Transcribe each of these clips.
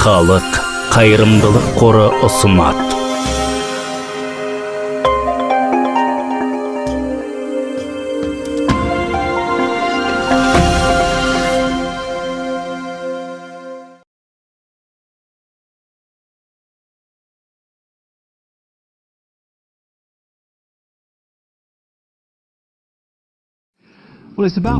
Халық қайырымдылық қоры ұсынады.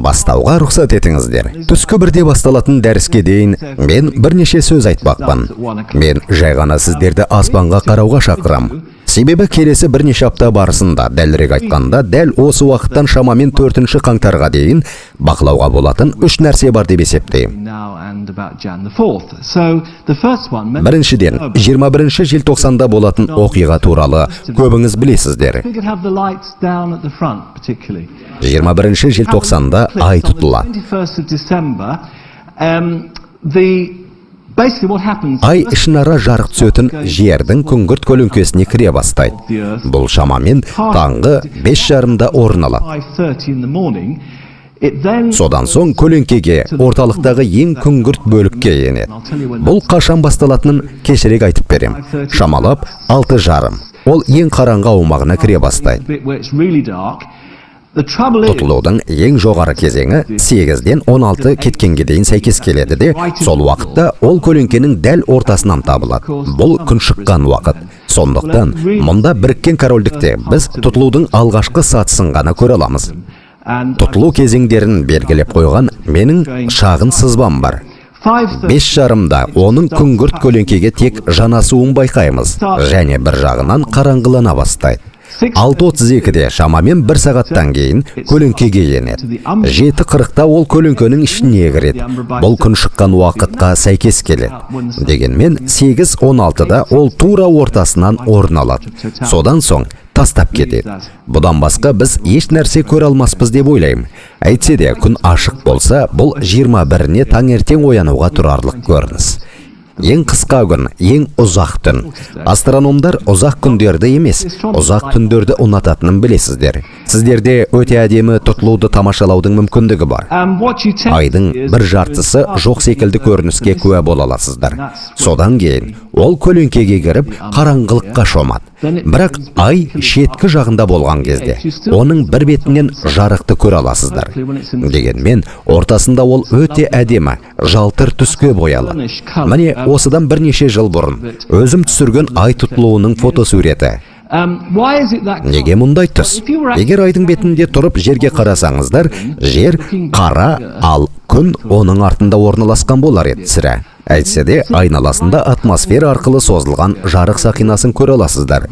Бастауға рұқсат етіңіздер. Түскі бірде басталатын дәріске дейін мен бірнеше сөз айтпақпын. Мен жай ғана сіздерді аспанға қарауға шақырам. Себебі келесі бірнеше апта барысында, дәлірек айтқанда, дәл осы уақыттан шамамен 4 қаңтарға дейін бақылауға болатын 3 нәрсе бар деп есептеймін. Біріншіден, 21 желтоқсанда болатын оқиға туралы көбіңіз білесіздер. 21 желтоқсанда ай тұтылады. Ай ішінара жарық түсетін жердің күңгірт көлеңкесіне кіре бастайды. Бұл шамамен таңғы 5:30-да орын алады. Содан соң көлеңкеге орталықтағы ең күңгірт бөлікке енеді. Бұл қашан басталатынын кешірек айтып берем. Шамалап 6:30. Ол ең қараңғы аумағына кіре бастайды. Тұтылудың ең жоғары кезеңі 8-ден 16 кеткенге дейін сәйкес келеді де, сол уақытта ол көлеңкенің дәл ортасынан табылады. Бұл күн шыққан уақыт. Сондықтан, мұнда Біріккен Корольдікте біз тұтылудың алғашқы сатысын ғана көре аламыз. Тұтылу кезеңдерін белгілеп қойған менің шағын сызбам бар. 5:30-да оның күңгірт көлеңкеге тек жанасуын байқаймыз, және бір жағынан қараңғылана бастайды. 6:32-де шамамен 1 сағаттан кейін көлеңкеге енеді. 7:40-да ол көлеңкенің ішіне кіреді. Бұл күн шыққан уақытқа сәйкес келеді. Дегенмен 8:16-да ол тура ортасынан орын алады. Содан соң тастап кетеді. Бұдан басқа біз еш нәрсе көре алмаспыз деп ойлаймын. Әйтсе де күн ашық болса, бұл 21-не таңертең оянуға тұрарлық көрініс. Ең қысқа күн, ең ұзақ түн. Астрономдар ұзақ күндерді емес, ұзақ түндерді ұнататынын білесіздер. Сіздерде өте әдемі тұтылуды тамашалаудың мүмкіндігі бар. Айдың бір жартысы жоқ секілді көрініске куә бола аласыздар. Содан кейін ол көлеңкеге кіріп қараңғылыққа шомады. Бірақ ай шеткі жағында болған кезде, оның бір бетінен жарықты көре аласыздар. Дегенмен, ортасында ол өте әдемі, жалтыр түске боялы. Міне, осыдан бірнеше жыл бұрын өзім түсірген ай тұтылуының фотосуреті. Неге мұндай түс? Егер айдың бетінде тұрып жерге қарасаңыздар, жер қара, ал күн оның артында орналасқан болар еді сірә. Әйтсе де, айналасында атмосфера арқылы созылған жарық сақинасын көре аласыздар.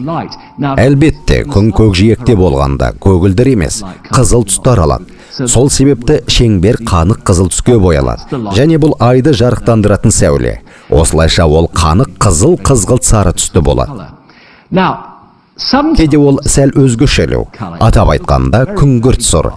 Әлбетте, күн көкжиекте болғанда көгілдір емес, қызыл түстер алады. Сол себепті шеңбер қанық қызыл түске боялады. Және бұл айды жарықтандыратын сәуле. Осылайша ол қанық қызыл қызғылт сары түсті болады. Кейде ол сәл өзгешелеу, атап айтқанда күңгірт сұр.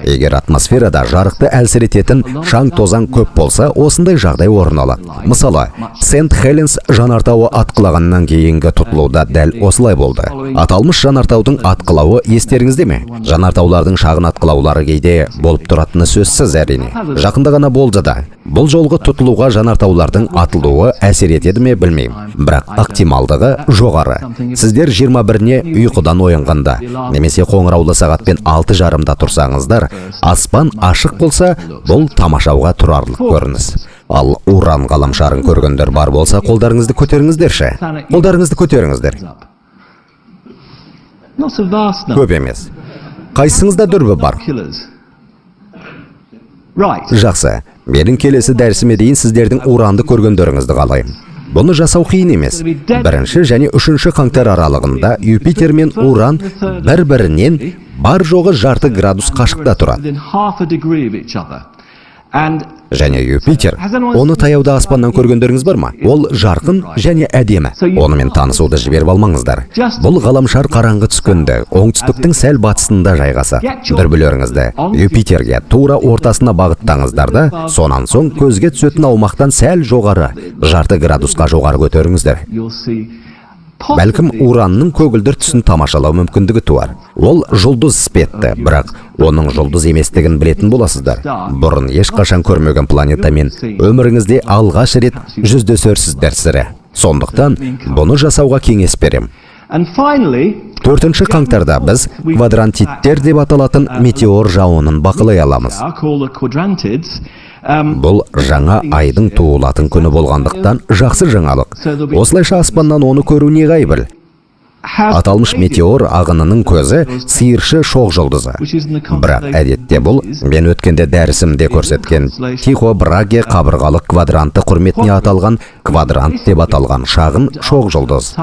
Егер атмосферада жарықты әлсірететін шаң тозаң көп болса, осындай жағдай орын алады. Мысалы, Сент-Хеленс жанартауы атқылағаннан кейінгі тұтылуда дәл осылай болды. Аталмыш жанартаудың атқылауы естеріңізде ме? Жанартаулардың шағын атқылаулары кейде болып тұратыны сөзсіз әрине. Жақында ғана болды да. Бұл жолғы тұтылуға жанартаулардың атылуы әсер етеді ме білмеймін. Бірақ ықтималдығы жоғары. Сіздер 21-не ұйқыдан оянғанда, немесе қоңыраулы сағатпен 6:30-да тұрсаңыздар, аспан ашық болса, бұл тамашауға тұрарлық көрініс. Ал Уран ғаламшарын көргендер бар болса, қолдарыңызды көтеріңіздерші. Қолдарыңызды көтеріңіздер. Көп емес. Қайсыңызда дүрбі бар? Жақсы. Менің келесі дәрісіме дейін сіздердің Уранды көргендеріңізді қалаймын. Бұны жасау қиын емес. 1 және 3 қаңтар аралығында Юпитер мен Уран бір-бірінен бар жоғы жарты градус қашықта тұрады. Және Юпитер, оны таяуда аспаннан көргендеріңіз бар ма? Ол жарқын және әдемі. Онымен танысуды жіберіп алмаңыздар. Бұл ғаламшар қараңғы түскенде, оңтүстіктің сәл батысында жайғасады. Бір білеріңізді, Юпитерге тура ортасына бағыттаңыздар да, сонан соң көзге түсетін аумақтан сәл жоғары, жарты градусқа жоғары көтеріңіздер. бәлкім уранның көгілдір түсін тамашалау мүмкіндігі туар. Ол жұлдыз іспетті, бірақ оның жұлдыз еместігін білетін боласыздар. Бұрын ешқашан көрмеген планетамен өміріңізде алғаш рет жүздесерсіздер сірә. Сондықтан бұны жасауға кеңес берем. 4 қаңтарда біз квадрантиттер деп аталатын метеор жауынын бақылай аламыз. Бұл жаңа айдың туылатын күні болғандықтан жақсы жаңалық. Осылайша аспаннан оны көру неғайбыл. Аталмыш метеор ағынының көзі сиыршы шоқ жұлдызы. Бірақ әдетте бұл, мен өткенде дәрісімде көрсеткен Тихо Браге қабырғалық квадранты құрметіне аталған квадрант деп аталған шағын шоқ жұлдыз.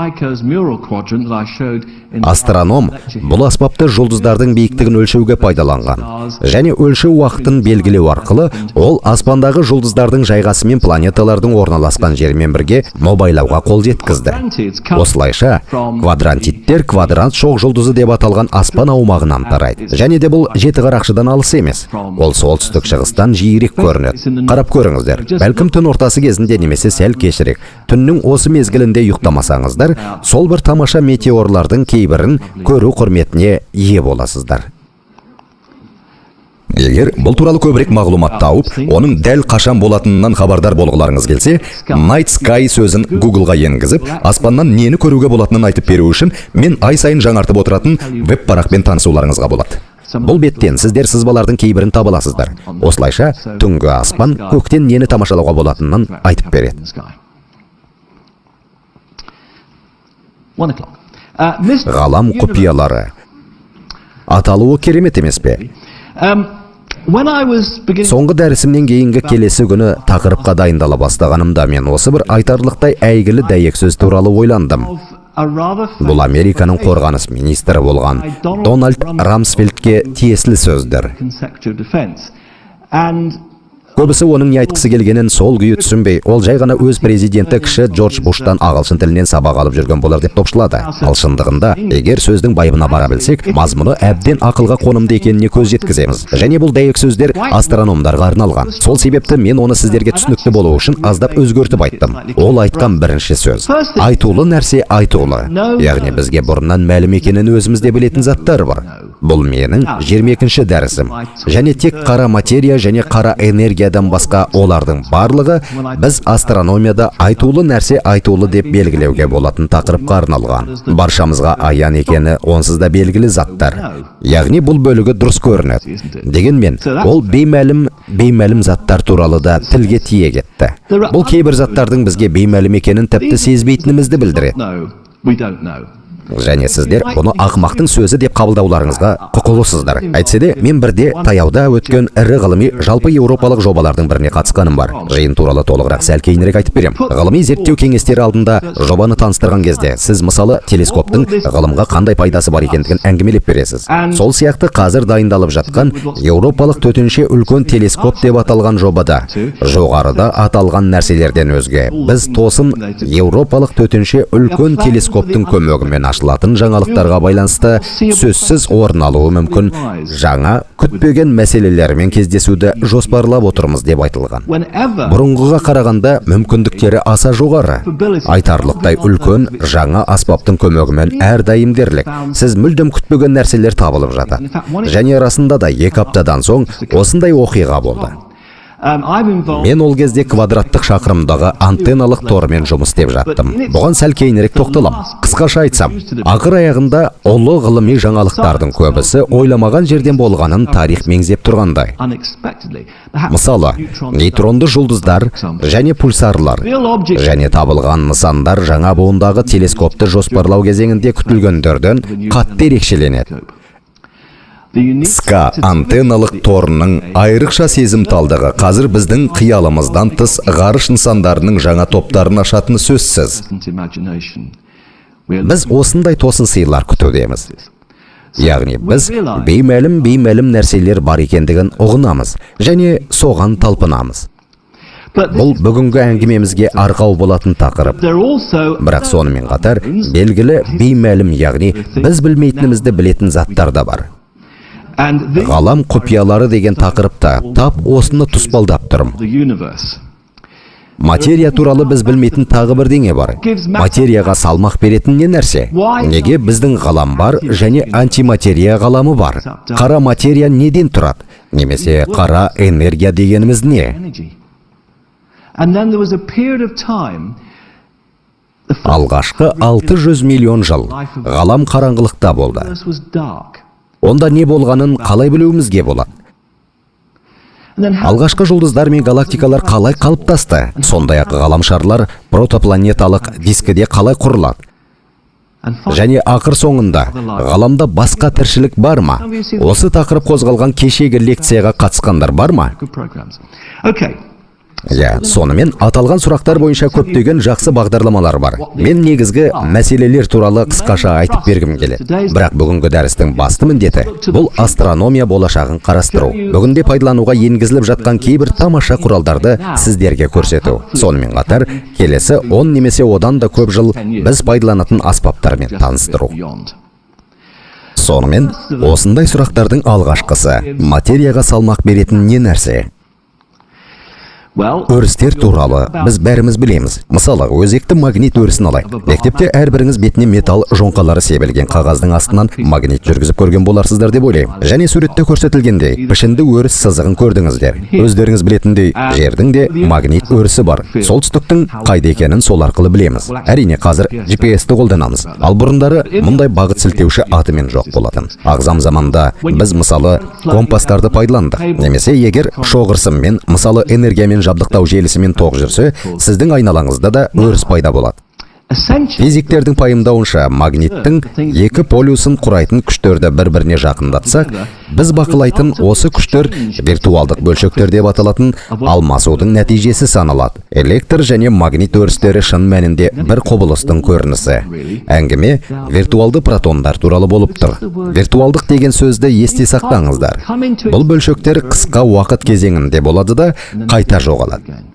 Астроном бұл аспапты жұлдыздардың биіктігін өлшеуге пайдаланған. Және өлшеу уақытын белгілеу арқылы ол аспандағы жұлдыздардың жайғасы мен планеталардың орналасқан жермен бірге мобайлауға қол жеткізді. Осылайша, квадрантиттер квадрант шоқ жұлдызы деп аталған аспан аумағынан тарайды. Және де бұл жеті қарақшыдан алыс емес. Ол солтүстік шығыстан жиірек көрінеді. Қарап көріңіздер, бәлкім түн ортасы кезінде немесе сәл кешірек, түннің осы мезгілінде ұйықтамасаңыздар, сол бір тамаша метеорлардың кейбірін көру құрметіне ие боласыздар. Егер бұл туралы көбірек мағлұмат тауып, оның дәл қашан болатынынан хабардар болғыларыңыз келсе, Night Sky сөзін Google-ға енгізіп, аспаннан нені көруге болатынын айтып беру үшін мен ай сайын жаңартып отыратын веб-парақпен танысуларыңызға болады. Бұл беттен сіздер сызбалардың кейбірін таба аласыздар. Осылайша, түнгі аспан көктен нені тамашалауға болатынын айтып береді. Ғалам құпиялары. Аталуы керемет емес пе? Соңғы дәрісімнен кейінгі келесі күні тақырыпқа дайындала бастағанымда мен осы бір айтарлықтай әйгілі дәйек сөз туралы ойландым. Бұл Американың қорғаныс министрі болған Дональд Рамсфельдке тиесілі сөздер. Көбісі оның не айтқысы келгенін сол күйі түсінбей, ол жай ғана өз президенті кіші Джордж Буштан ағылшын тілінен сабақ алып жүрген болар деп топшылады. Ал шындығында, егер сөздің байыбына бара білсек, мазмұны әбден ақылға қонымды екеніне көз жеткіземіз. Және бұл дәйек сөздер астрономдарға арналған. Сол себепті мен оны сіздерге түсінікті болу үшін аздап өзгертіп айттым. Ол айтқан бірінші сөз. Айтулы нәрсе айтулы. Яғни бізге бұрыннан мәлім екенін өзімізде білетін заттар бар. Бұл менің 22-ші дәрісім. Және тек қара материя және қара энергиядан басқа олардың барлығы біз астрономияда айтулы нәрсе айтулы деп белгілеуге болатын тақырыпқа арналған. Баршамызға аян екені онсыз да белгілі заттар. Яғни бұл бөлігі дұрыс көрінеді. Дегенмен, ол беймәлім заттар туралы да тілге тиек етті. Бұл кейбір заттардың бізге беймәлім екенін тіпті сезбейтінімізді білдіреді. Және сіздер бұны ақымақтың сөзі деп қабылдауларыңызға құқылысыздар. Әйтсе де, мен бірде таяуда өткен ірі ғылыми жалпы еуропалық жобалардың біріне қатысқаным бар. Жиын туралы толығырақ сәл кейінірек айтып берем. Ғылыми зерттеу кеңестері алдында жобаны таныстырған кезде, сіз мысалы телескоптың ғылымға қандай пайдасы бар екендігін әңгімелеп бересіз. Сол сияқты қазір дайындалып жатқан еуропалық төтенше үлкен телескоп деп аталған жобада, жоғарыда аталған нәрселерден өзге, біз тосын еуропалық төтенше үлкен телескоптың көмегімен ашылатын жаңалықтарға байланысты сөзсіз орын алуы мүмкін жаңа күтпеген мәселелермен кездесуді жоспарлап отырмыз деп айтылған. Бұрынғыға қарағанда мүмкіндіктері аса жоғары. Айтарлықтай үлкен жаңа аспаптың көмегімен әрдайым дерлік. Сіз мүлдем күтпеген нәрселер табылып жатады. Және арасында да 2 аптадан соң осындай оқиға болды. Мен ол кезде квадраттық шақырымдағы антенналық тормен жұмыс істеп жаттым. Бұған сәл кейінірек тоқталам. Қысқаша айтсам, ақыр аяғында ұлы ғылыми жаңалықтардың көбісі ойламаған жерден болғанын тарих меңзеп тұрғандай. Мысалы, нейтронды жұлдыздар және пульсарлар және табылған нысандар жаңа буындағы телескопты жоспарлау кезеңінде күтілгендерден қатты ерекшеленеді. СКА антенналық торының айрықша сезімталдығы қазір біздің қиялымыздан тыс ғарыш нысандарының жаңа топтарын ашатыны сөзсіз. Біз осындай тосын сыйлар күтудеміз. Яғни біз беймәлім нәрселер бар екендігін ұғынамыз және соған талпынамыз. Бұл бүгінгі әңгімемізге арқау болатын тақырып. Бірақ сонымен қатар белгілі беймәлім, яғни біз білмейтінімізді білетін заттар да бар. Ғалам құпиялары деген тақырыпта тап осыны тұспалдап тұрым. Материя туралы біз білмейтін тағы бірдеңе бар. Материяға салмақ беретін не нәрсе? Неге біздің ғалам бар және антиматерия ғаламы бар? Қара материя неден тұрады? Немесе қара энергия дегеніміз не? Алғашқы 600 миллион жыл ғалам қараңғылықта болды. Онда не болғанын қалай білуімізге болады? Алғашқы жұлдыздар мен галактикалар қалай қалыптасты? Сондай-ақ ғаламшарлар протопланеталық дискіде қалай құрылады? Және ақыр соңында ғаламда басқа тіршілік бар ма? Осы тақырып қозғалған кешегі лекцияға қатысқандар бар ма? Сонымен аталған сұрақтар бойынша көптеген жақсы бағдарламалар бар. Мен негізгі мәселелер туралы қысқаша айтып бергім келеді. Бірақ бүгінгі дәрістің басты міндеті бұл астрономия болашағын қарастыру. Бүгінде пайдалануға енгізіліп жатқан кейбір тамаша құралдарды сіздерге көрсету. Сонымен қатар келесі 10 немесе одан да көп жыл біз пайдаланатын аспаптармен таныстыру. Сонымен осындай сұрақтардың алғашқысы: материяға салмақ беретін не нәрсе? Өрістер туралы біз бәріміз білеміз. Мысалы, өзекті магнит өрісін алайық. Мектепте әрбіріңіз бетіне металл жоңқалары себілген қағаздың астынан магнит жүргізіп көрген боларсыздар деп ойлаймын. Және суретте көрсетілгендей, пішінді өріс сызығын көрдіңіздер. Өздеріңіз білетіндей, жердің де магнит өрісі бар. Солтүстіктің қайда екенін сол арқылы білеміз. Әрине, қазір GPS-ті қолданамыз. Ал бұрындары мұндай бағыт сілтеуші атымен жоқ болатын. Ағзам заманда біз мысалы компастарды пайдаландық. Немесе егер шоғырсыммен, мысалы энергиямен жабдықтау желісімен тоқ жүрсе, сіздің айналаңызда да өріс пайда болады. Физиктердің пайымдауынша, магниттің екі полюсын құрайтын күштерді бір-біріне жақындатсақ, біз бақылайтын осы күштер виртуалдық бөлшектер деп аталатын алмасудың нәтижесі саналады. Электр және магнит өрістері шын мәнінде бір құбылыстың көрінісі. Әңгіме виртуалды протондар туралы болып тұр. Виртуалдық деген сөзді есте сақтаңыздар. Бұл бөлшектер қысқа уақыт кезеңінде болады да қайта жоғалады.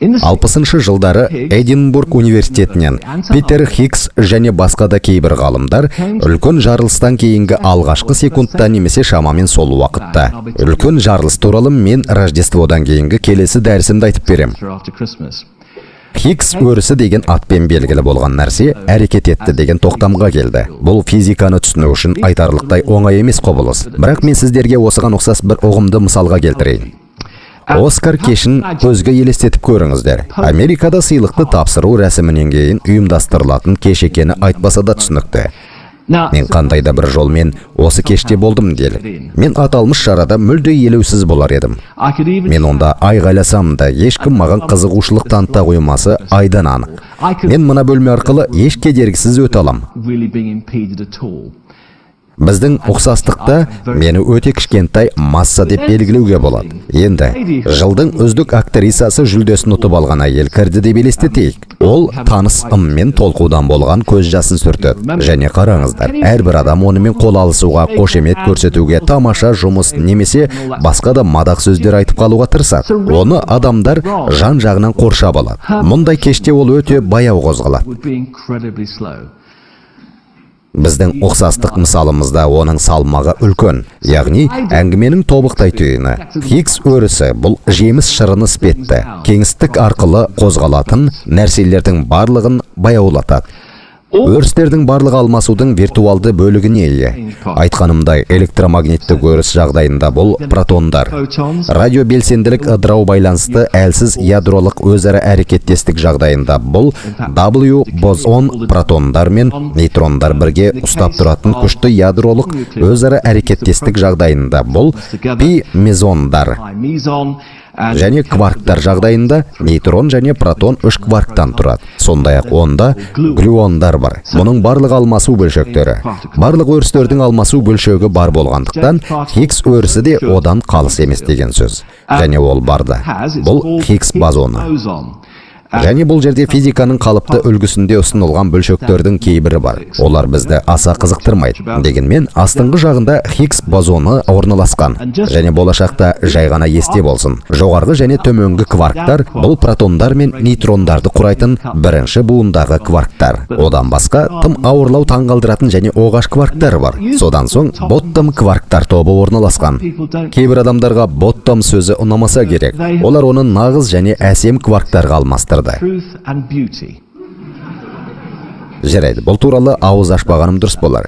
60-шы жылдары Эдинбург университетінен Питер Хиггс және басқа да кейбір ғалымдар үлкен жарылыстан кейінгі алғашқы секундта немесе шамамен сол уақытта. Үлкен жарылыс туралы мен Рождестводан кейінгі келесі дәрісімді айтып берем. Хиггс өрісі деген атпен белгілі болған нәрсе әрекет етті деген тоқтамға келді. Бұл физиканы түсіну үшін айтарлықтай оңай емес құбылыс. Бірақ мен сіздерге осыған ұқсас бір ұғымды мысалға келтірейін. Оскар кешін көзге елестетіп көріңіздер. Америкада сыйлықты тапсыру рәсімінен кейін ұйымдастырылатын кеш екені айтпаса да түсінікті. Мен қандай да бір жолмен осы кеште болдым делік. Мен аталмыш шарада мүлде елеусіз болар едім. Мен онда айғайласам да ешкім маған қызығушылық таныта қоймасы айдан анық. Мен мына бөлме арқылы еш кедергісіз өте алам. Біздің ұқсастықта мені өте кішкентай масса деп белгілеуге болады. Енді жылдың үздік актрисасы жүлдесін ұтып алған әйел кірді деп елестетейік. Ол таныс ыммен толқудан болған көз жасын сүртеді. Және қараңыздар, әрбір адам онымен қол алысуға, қошемет көрсетуге, тамаша жұмыс немесе басқа да мадақ сөздер айтып қалуға тырысады. Оны адамдар жан жағынан қоршап алады. Мұндай кеште ол өте баяу қозғалады. Біздің ұқсастық мысалымызда оның салмағы үлкен, яғни әңгіменің тобықтай түйіні. Хиггс өрісі бұл жеміс шырыны іспетті, кеңістік арқылы қозғалатын нәрселердің барлығын баяулатады. Өрістердің барлығы алмасудың виртуалды бөлігіне ие. Айтқанымдай, электромагниттік өріс жағдайында бұл протондар. Радиобелсенділік ыдырау байланысты әлсіз ядролық өзара әрекеттестік жағдайында бұл W бозон протондар мен нейтрондар бірге ұстап тұратын күшті ядролық өзара әрекеттестік жағдайында бұл пи мезондар. Және кварктар жағдайында нейтрон және протон 3 кварктан тұрады. Сондай-ақ онда глюондар бар. Мұның барлық алмасу бөлшектері. Барлық өрістердің алмасу бөлшегі бар болғандықтан, Хиггс өрісі де одан қалыс емес деген сөз. Және ол барды. Бұл Хиггс бозоны. Және бұл жерде физиканың қалыпты үлгісінде ұсынылған бөлшектердің кейбірі бар. Олар бізді аса қызықтырмайды. Дегенмен, астыңғы жағында Хиггс бозоны орналасқан. Және болашақта жай ғана есте болсын. Жоғарғы және төменгі кварктар бұл протондар мен нейтрондарды құрайтын бірінші буындағы кварктар. Одан басқа тым ауырлау таңғалдыратын және оғаш кварктар бар. Содан соң боттом кварктар тобы орналасқан. Кейбір адамдарға боттом сөзі ұнамаса керек. Олар оны нағыз және әсем кварктарға алмастырды. Жарайды, бұл туралы ауыз ашпағаным дұрыс болар.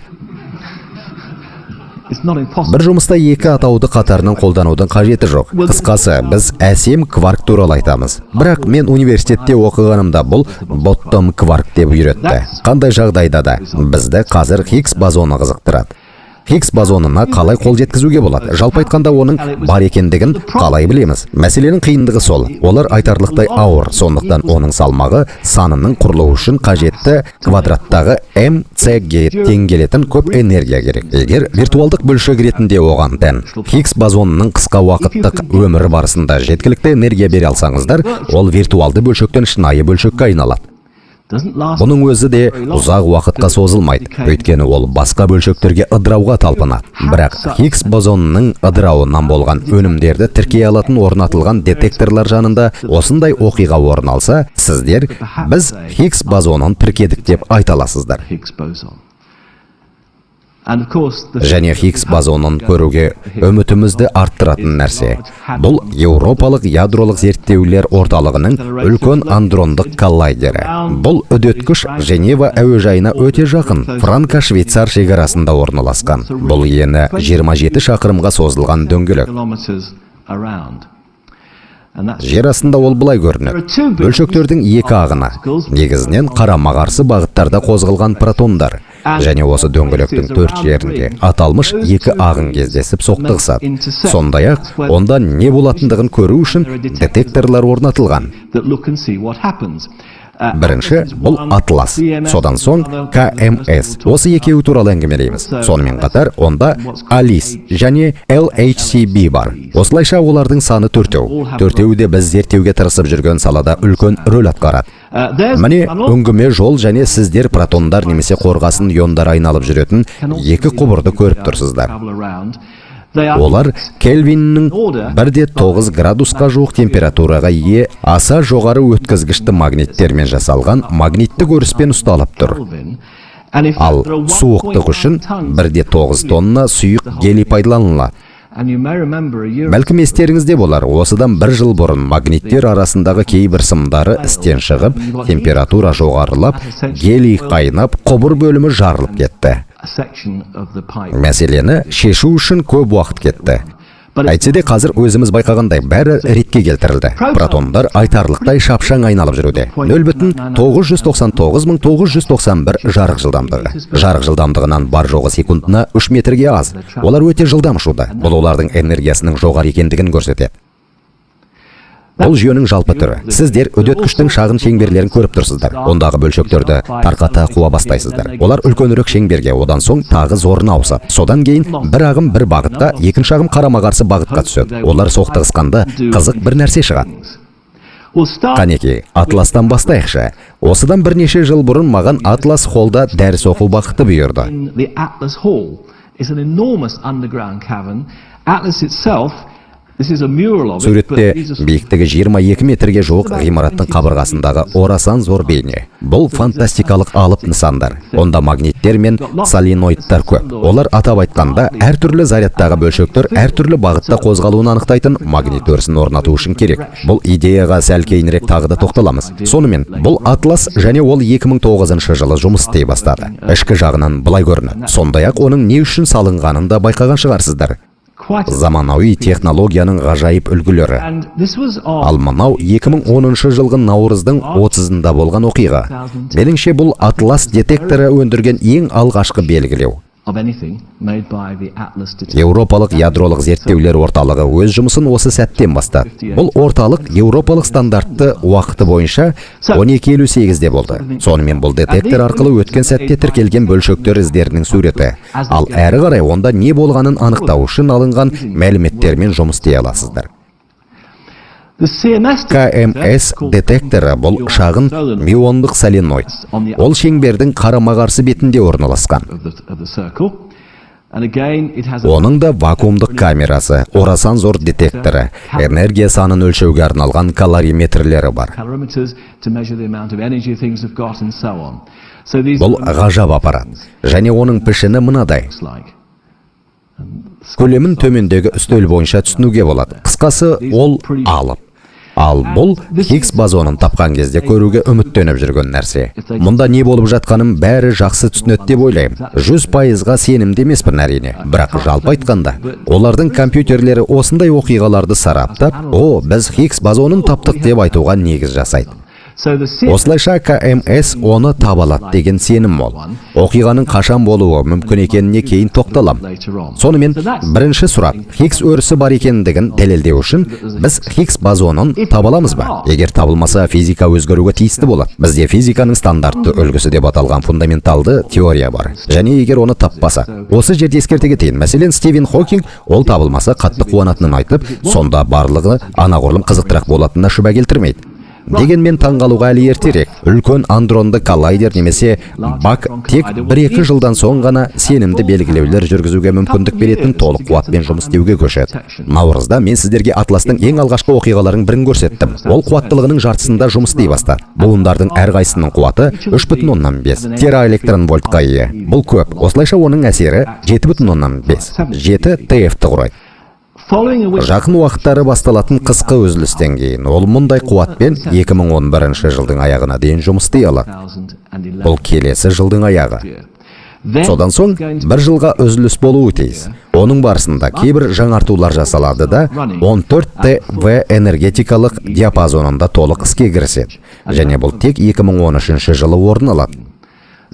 Бір жұмыста екі атауды қатарынан қолданудың қажеті жоқ. Қысқасы, біз әсем кварк туралы айтамыз. Бірақ мен университетте оқығанымда бұл боттом кварк деп үйретті. Қандай жағдайда да бізді қазір Хиггс бозоны қызықтырады. Хиггс бозонына қалай қол жеткізуге болады? Жалпы айтқанда оның бар екендігін қалай білеміз? Мәселенің қиындығы сол. Олар айтарлықтай ауыр, сондықтан оның салмағы санының құрылуы үшін қажетті квадраттағы mc-ге тең келетін көп энергия керек. Егер виртуалдық бөлшек ретінде оған тән Хиггс бозонының қысқа уақыттық өмірі барысында жеткілікті энергия бере алсаңыздар, ол виртуалды бөлшектен шынайы бөлшекке айналады. Бұның өзі де ұзақ уақытқа созылмайды, өйткені ол басқа бөлшектерге ыдырауға талпынады. Бірақ Хиггс бозонының ыдырауынан болған өнімдерді тіркей алатын орнатылған детекторлар жанында осындай оқиға орын алса, сіздер біз Хиггс бозонын тіркедік деп айта аласыздар. Және Хиггс бозонын көруге үмітімізді арттыратын нәрсе. Бұл Еуропалық ядролық зерттеулер орталығының үлкен андрондық коллайдері. Бұл үдеткіш Женева әуежайына өте жақын, Франко-Швейцар шекарасында орналасқан. Бұл ені 27 шақырымға созылған дөңгелек. Жер астында ол былай көрінеді. Бөлшектердің екі ағына, негізінен қарама-қарсы бағыттарда қозғалған протондар. Және осы дөңгелектің төрт жерінде аталмыш екі ағын кездесіп соқтығысады. Сондай-ақ, онда не болатындығын көру үшін детекторлар орнатылған. Бірінші, бұл Атлас, содан соң КМС. Осы екеуі туралы әңгімелейміз. Сонымен қатар, онда Алис және LHCb бар. Осылайша олардың саны төртеу. Төртеуі де біз зерттеуге тырысып жүрген салада үлкен рөл атқарады. Міне, үңгіме жол және сіздер протондар немесе қорғасын иондар айналып жүретін екі құбырды көріп тұрсыздар. Олар Кельвиннің 1,9 градусқа жуық температураға ие аса жоғары өткізгішті магниттермен жасалған магниттік өріспен ұсталып тұр. Ал суықтық үшін 1,9 тонна сұйық гелий пайдаланылады. Бәлкім естеріңізде болар, осыдан бір жыл бұрын магниттер арасындағы кейбір сымдары істен шығып, температура жоғарылап, гелий қайнап, құбыр бөлімі жарылып кетті. Мәселені шешу үшін көп уақыт кетті. Әйтсе де қазір өзіміз байқағандай бәрі ретке келтірілді. Протондар айтарлықтай шапшаң айналып жүруде. 0,999,991 жарық жылдамдығы. Жарық жылдамдығынан бар жоғы секундына 3 метрге аз. Олар өте жылдам ұшуда. Бұл олардың энергиясының жоғары екендігін көрсетеді. Бұл жүйенің жалпы түрі. Сіздер үдеткіштің шағын шеңберлерін көріп тұрсыздар. Ондағы бөлшектерді тарқата қуа бастайсыздар. Олар үлкенірек шеңберге, одан соң тағы зорына ауысады. Содан кейін бір ағым бір бағытқа, екінші ағым қарама-қарсы бағытқа түседі. Олар соқтығысқанда қызық бір нәрсе шығады. Қанеки, Атластан бастайықшы. Осыдан бірнеше жыл бұрын маған Атлас холлда дәріс оқу бақыты бұйырды. Суретте биіктігі 22 метрге жуық ғимараттың қабырғасындағы орасан зор бейне. Бұл фантастикалық алып нысандар. Онда магниттер мен соленоидтар көп. Олар атап айтқанда әртүрлі зарядтағы бөлшектер әртүрлі бағытта қозғалуын анықтайтын магнит өрісін орнату үшін керек. Бұл идеяға сәл кейінірек тағы да тоқталамыз. Сонымен, бұл Атлас және ол 2009 жылы жұмыс істей бастады. Ішкі жағынан былай көрінеді. Сондай-ақ оның не үшін салынғанын да байқаған шығарсыздар. Заманауи технологияның ғажайып үлгілері. Ал мынау 2010 жылғы наурыздың 30-ында болған оқиға. Меніңше бұл Атлас детекторы өндірген ең алғашқы белгілеу. Еуропалық ядролық зерттеулер орталығы өз жұмысын осы сәттен бастады. Бұл орталық еуропалық стандартты уақыты бойынша 12:58-де болды. Сонымен бұл детектор арқылы өткен сәтте тіркелген бөлшектер іздерінің суреті. Ал әрі қарай онда не болғанын анықтау үшін алынған мәліметтермен жұмыс істей аласыздар. КМС детекторы бұл шағын мюондық соленоид. Ол шеңбердің қарама-қарсы бетінде орналасқан. Оның да вакуумдық камерасы, орасан зор детекторы, энергия санын өлшеуге арналған калориметрлері бар. Бұл ғажап аппарат. Және оның пішіні мынадай. Көлемін төмендегі үстел бойынша түсінуге болады. Қысқасы, ол алып. Ал бұл Хиггс бозонын тапқан кезде көруге үміттеніп жүрген нәрсе. Мұнда не болып жатқаным бәрі жақсы түсінеді деп ойлаймын. 100%-ға сенімді емеспін әрине. Бірақ жалпы айтқанда, олардың компьютерлері осындай оқиғаларды сараптап, біз Хиггс бозонын таптық деп айтуға негіз жасайды. Осылайша КМС оны табалады деген сенім мол. Оқиғаның қашан болуы мүмкін екеніне кейін тоқталам. Сонымен, бірінші сұрақ, Хиггс өрісі бар екендігін дәлелдеу үшін біз Хиггс бозонын табаламыз ба? Егер табылмаса, физика өзгеруге тиісті болады. Бізде физиканың стандартты үлгісі деп аталған фундаменталды теория бар. Және егер оны таппаса, осы жерде ескерте кетейін. Мәселен, Стивен Хокинг ол табылмаса қатты қуанатынын айтып, сонда барлығы анағұрлым қызықтырақ болатынына шүбә келтірмейді. Дегенмен таңғалуға әлі ертерек. Үлкен андронды коллайдер немесе бак тек 1-2 жылдан соң ғана сенімді белгілеулер жүргізуге мүмкіндік беретін толық қуатпен жұмыс істеуге көшеді. Наурызда мен сіздерге Атластың ең алғашқы оқиғаларын бірін көрсеттім. Ол қуаттылығының жартысында жұмыс істей бастады. Буындардың әрқайсысының қуаты 3,5 тераэлектрон вольтқа ие. Бұл көп. Осылайша оның әсері 7,5 TF-ті құрайды. Жақын уақыттары басталатын қысқы үзілістен кейін ол мұндай қуатпен 2011 жылдың аяғына дейін жұмыс істей алады. Бұл келесі жылдың аяғы. Содан соң бір жылға үзіліс болуы тиіс. Оның барысында кейбір жаңартулар жасалады да 14 ТВ энергетикалық диапазонында толық іске кіріседі. Және бұл тек 2013 жылы орын алады.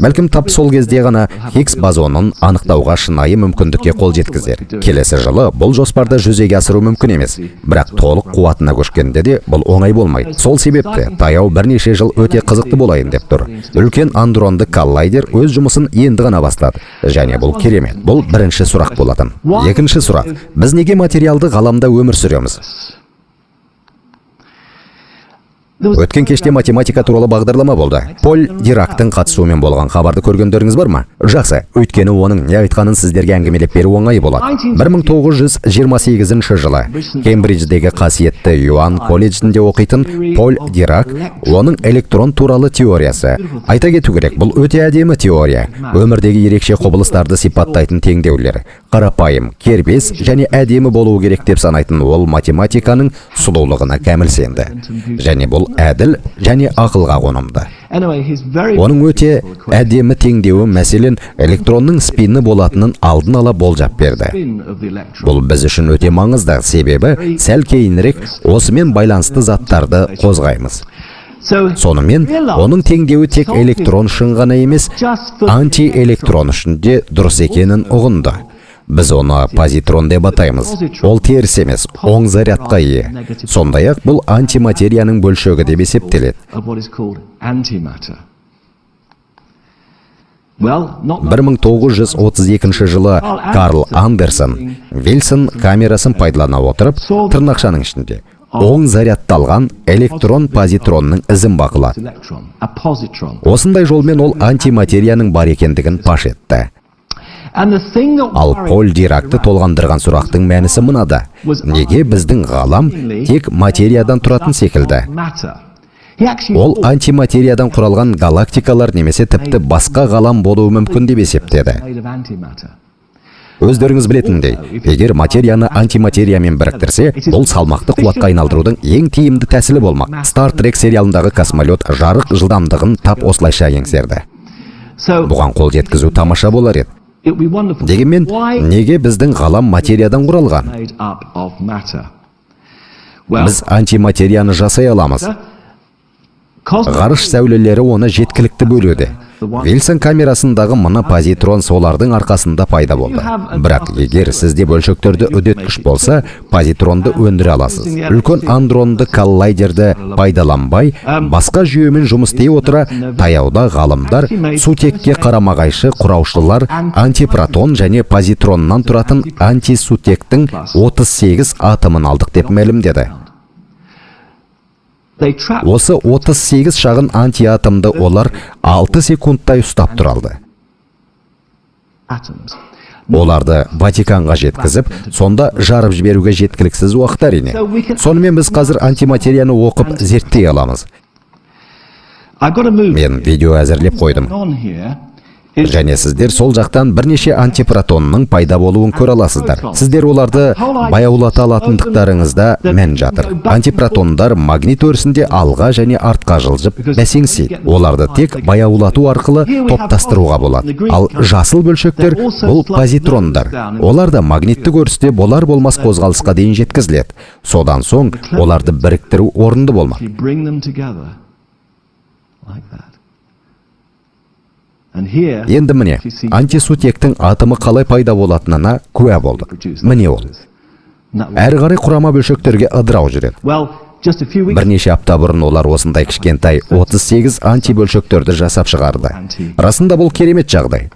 Бәлкім тап сол кезде ғана Хиггс бозонын анықтауға шынайы мүмкіндікке қол жеткізер. Келесі жылы бұл жоспарды жүзеге асыру мүмкін емес. Бірақ толық қуатына көшкенде де бұл оңай болмайды. Сол себепті таяу бірнеше жыл өте қызықты болайын деп тұр. Үлкен андронды коллайдер өз жұмысын енді ғана бастады. Және бұл керемет. Бұл бірінші сұрақ болатын. Екінші сұрақ. Біз неге материалды ғаламда өмір сүреміз? Өткен кеште математика туралы бағдарлама болды. Поль Дирактың қатысуымен болған хабарды көргендеріңіз бар ма? Жақсы, өйткені оның не айтқанын сіздерге әңгімелеп беру оңай болады. 1928 жылы Кембридждегі қасиетті Юан колледжінде оқитын Поль Дирак, оның электрон туралы теориясы. Айта кету керек, бұл өте әдемі теория. Өмірдегі ерекше құбылыстарды сипаттайтын теңдеулер, қарапайым, кербез және әдемі болуы керек деп санайтын ол математиканың сұлулығына кәміл сенді. Және бұл әділ және ақылға қонымды. Оның өте әдемі теңдеуі мәселен электронның спині болатынын алдын ала болжап берді. Бұл біз үшін өте маңызды, себебі сәл кейінірек осымен байланысты заттарды қозғаймыз. Сонымен, оның теңдеуі тек электрон үшін ғана емес, антиэлектрон үшін де дұрыс екенін ұғынды. Біз оны позитрон деп атаймыз. Ол теріс емес, оң зарядқа ие. Сондай-ақ бұл антиматерияның бөлшегі деп есептеледі. 1932 жылы Карл Андерсон Вильсон камерасын пайдалана отырып, тырнақшаның ішінде оң зарядталған электрон-позитронның ізін бақылады. Осындай жолмен ол антиматерияның бар екендігін паш етті. Ал Поль Диракты толғандырған сұрақтың мәнісі мынада. Неге біздің ғалам тек материядан тұратын секілді? Ол антиматериядан құралған галактикалар немесе тіпті басқа ғалам болуы мүмкін деп есептеді. Өздеріңіз білетіндей, егер материяны антиматериямен біріктірсе, бұл салмақты қуатқа айналдырудың ең тиімді тәсілі болмақ. Star Trek сериалындағы космолет жарық жылдамдығын тап осылайша еңсерді. Бұған қол жеткізу тамаша болар еді. Дегенмен, неге біздің ғалам материядан құралған? Біз антиматерияны жасай аламыз. Ғарыш сәулелері оны жеткілікті бөледі. Вильсон камерасындағы мына позитрон солардың арқасында пайда болды. Бірақ егер сізде бөлшектерді үдеткіш болса, позитронды өндіре аласыз. Үлкен андронды коллайдерді пайдаланбай, басқа жүйемен жұмыс істей отыра, таяуда ғалымдар сутекке қарама-қайшы құраушылар антипротон және позитроннан тұратын антисутектің 38 атомын алдық деп мәлімдеді. Осы 38 шағын антиатомды олар 6 секундтай ұстап тұр алды. Оларды Ватиканға жеткізіп, сонда жарып жіберуге жеткіліксіз уақыт әрине. Сонымен біз қазір антиматерияны оқып зерттей аламыз. Мен видео әзірлеп қойдым. Және сіздер сол жақтан бірнеше антипротонның пайда болуын көре аласыздар. Сіздер оларды баяулата алатындықтарыңызда мән жатыр. Антипротондар магнит өрісінде алға және артқа жылжып бәсеңсейді. Оларды тек баяулату арқылы топтастыруға болады. Ал жасыл бөлшектер бұл позитрондар. Олар да магниттік өрісте болар болмас қозғалысқа дейін жеткізіледі. Содан соң оларды біріктіру орынды болмақ. Енді міне, антисутектің атомы қалай пайда болатынына куә болдық. Міне ол. Әрі қарай құрама бөлшектерге ыдырау жүреді. Бірнеше апта бұрын олар осындай кішкентай 38 антибөлшектерді жасап шығарды. Расында бұл керемет жағдай.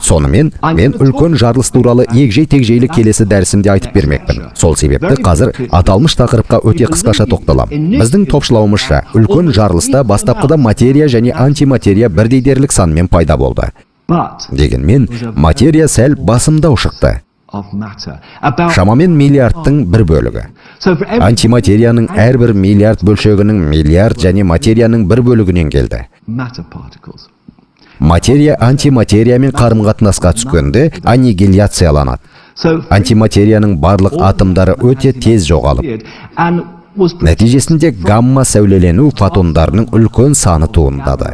Сонымен, мен үлкен жарылыс туралы егжей-тегжейлі келесі дәрісімде айтып бермекпін. Сол себепті қазір аталмыш тақырыпқа өте қысқаша тоқталам. Біздің топшылауымызша, үлкен жарылыста бастапқыда материя және антиматерия бірдей дерлік санмен пайда болды. Дегенмен, материя сәл басымдау шықты. Шамамен миллиардтың бір бөлігі. Антиматерияның әрбір миллиард бөлшегінің миллиард және материяның бір бөлігінен келді. Материя антиматериямен қарым-қатынасқа түскенде аннигиляцияланады. Антиматерияның барлық атомдары өте тез жоғалып, нәтижесінде гамма сәулелену фотондарының үлкен саны туындады.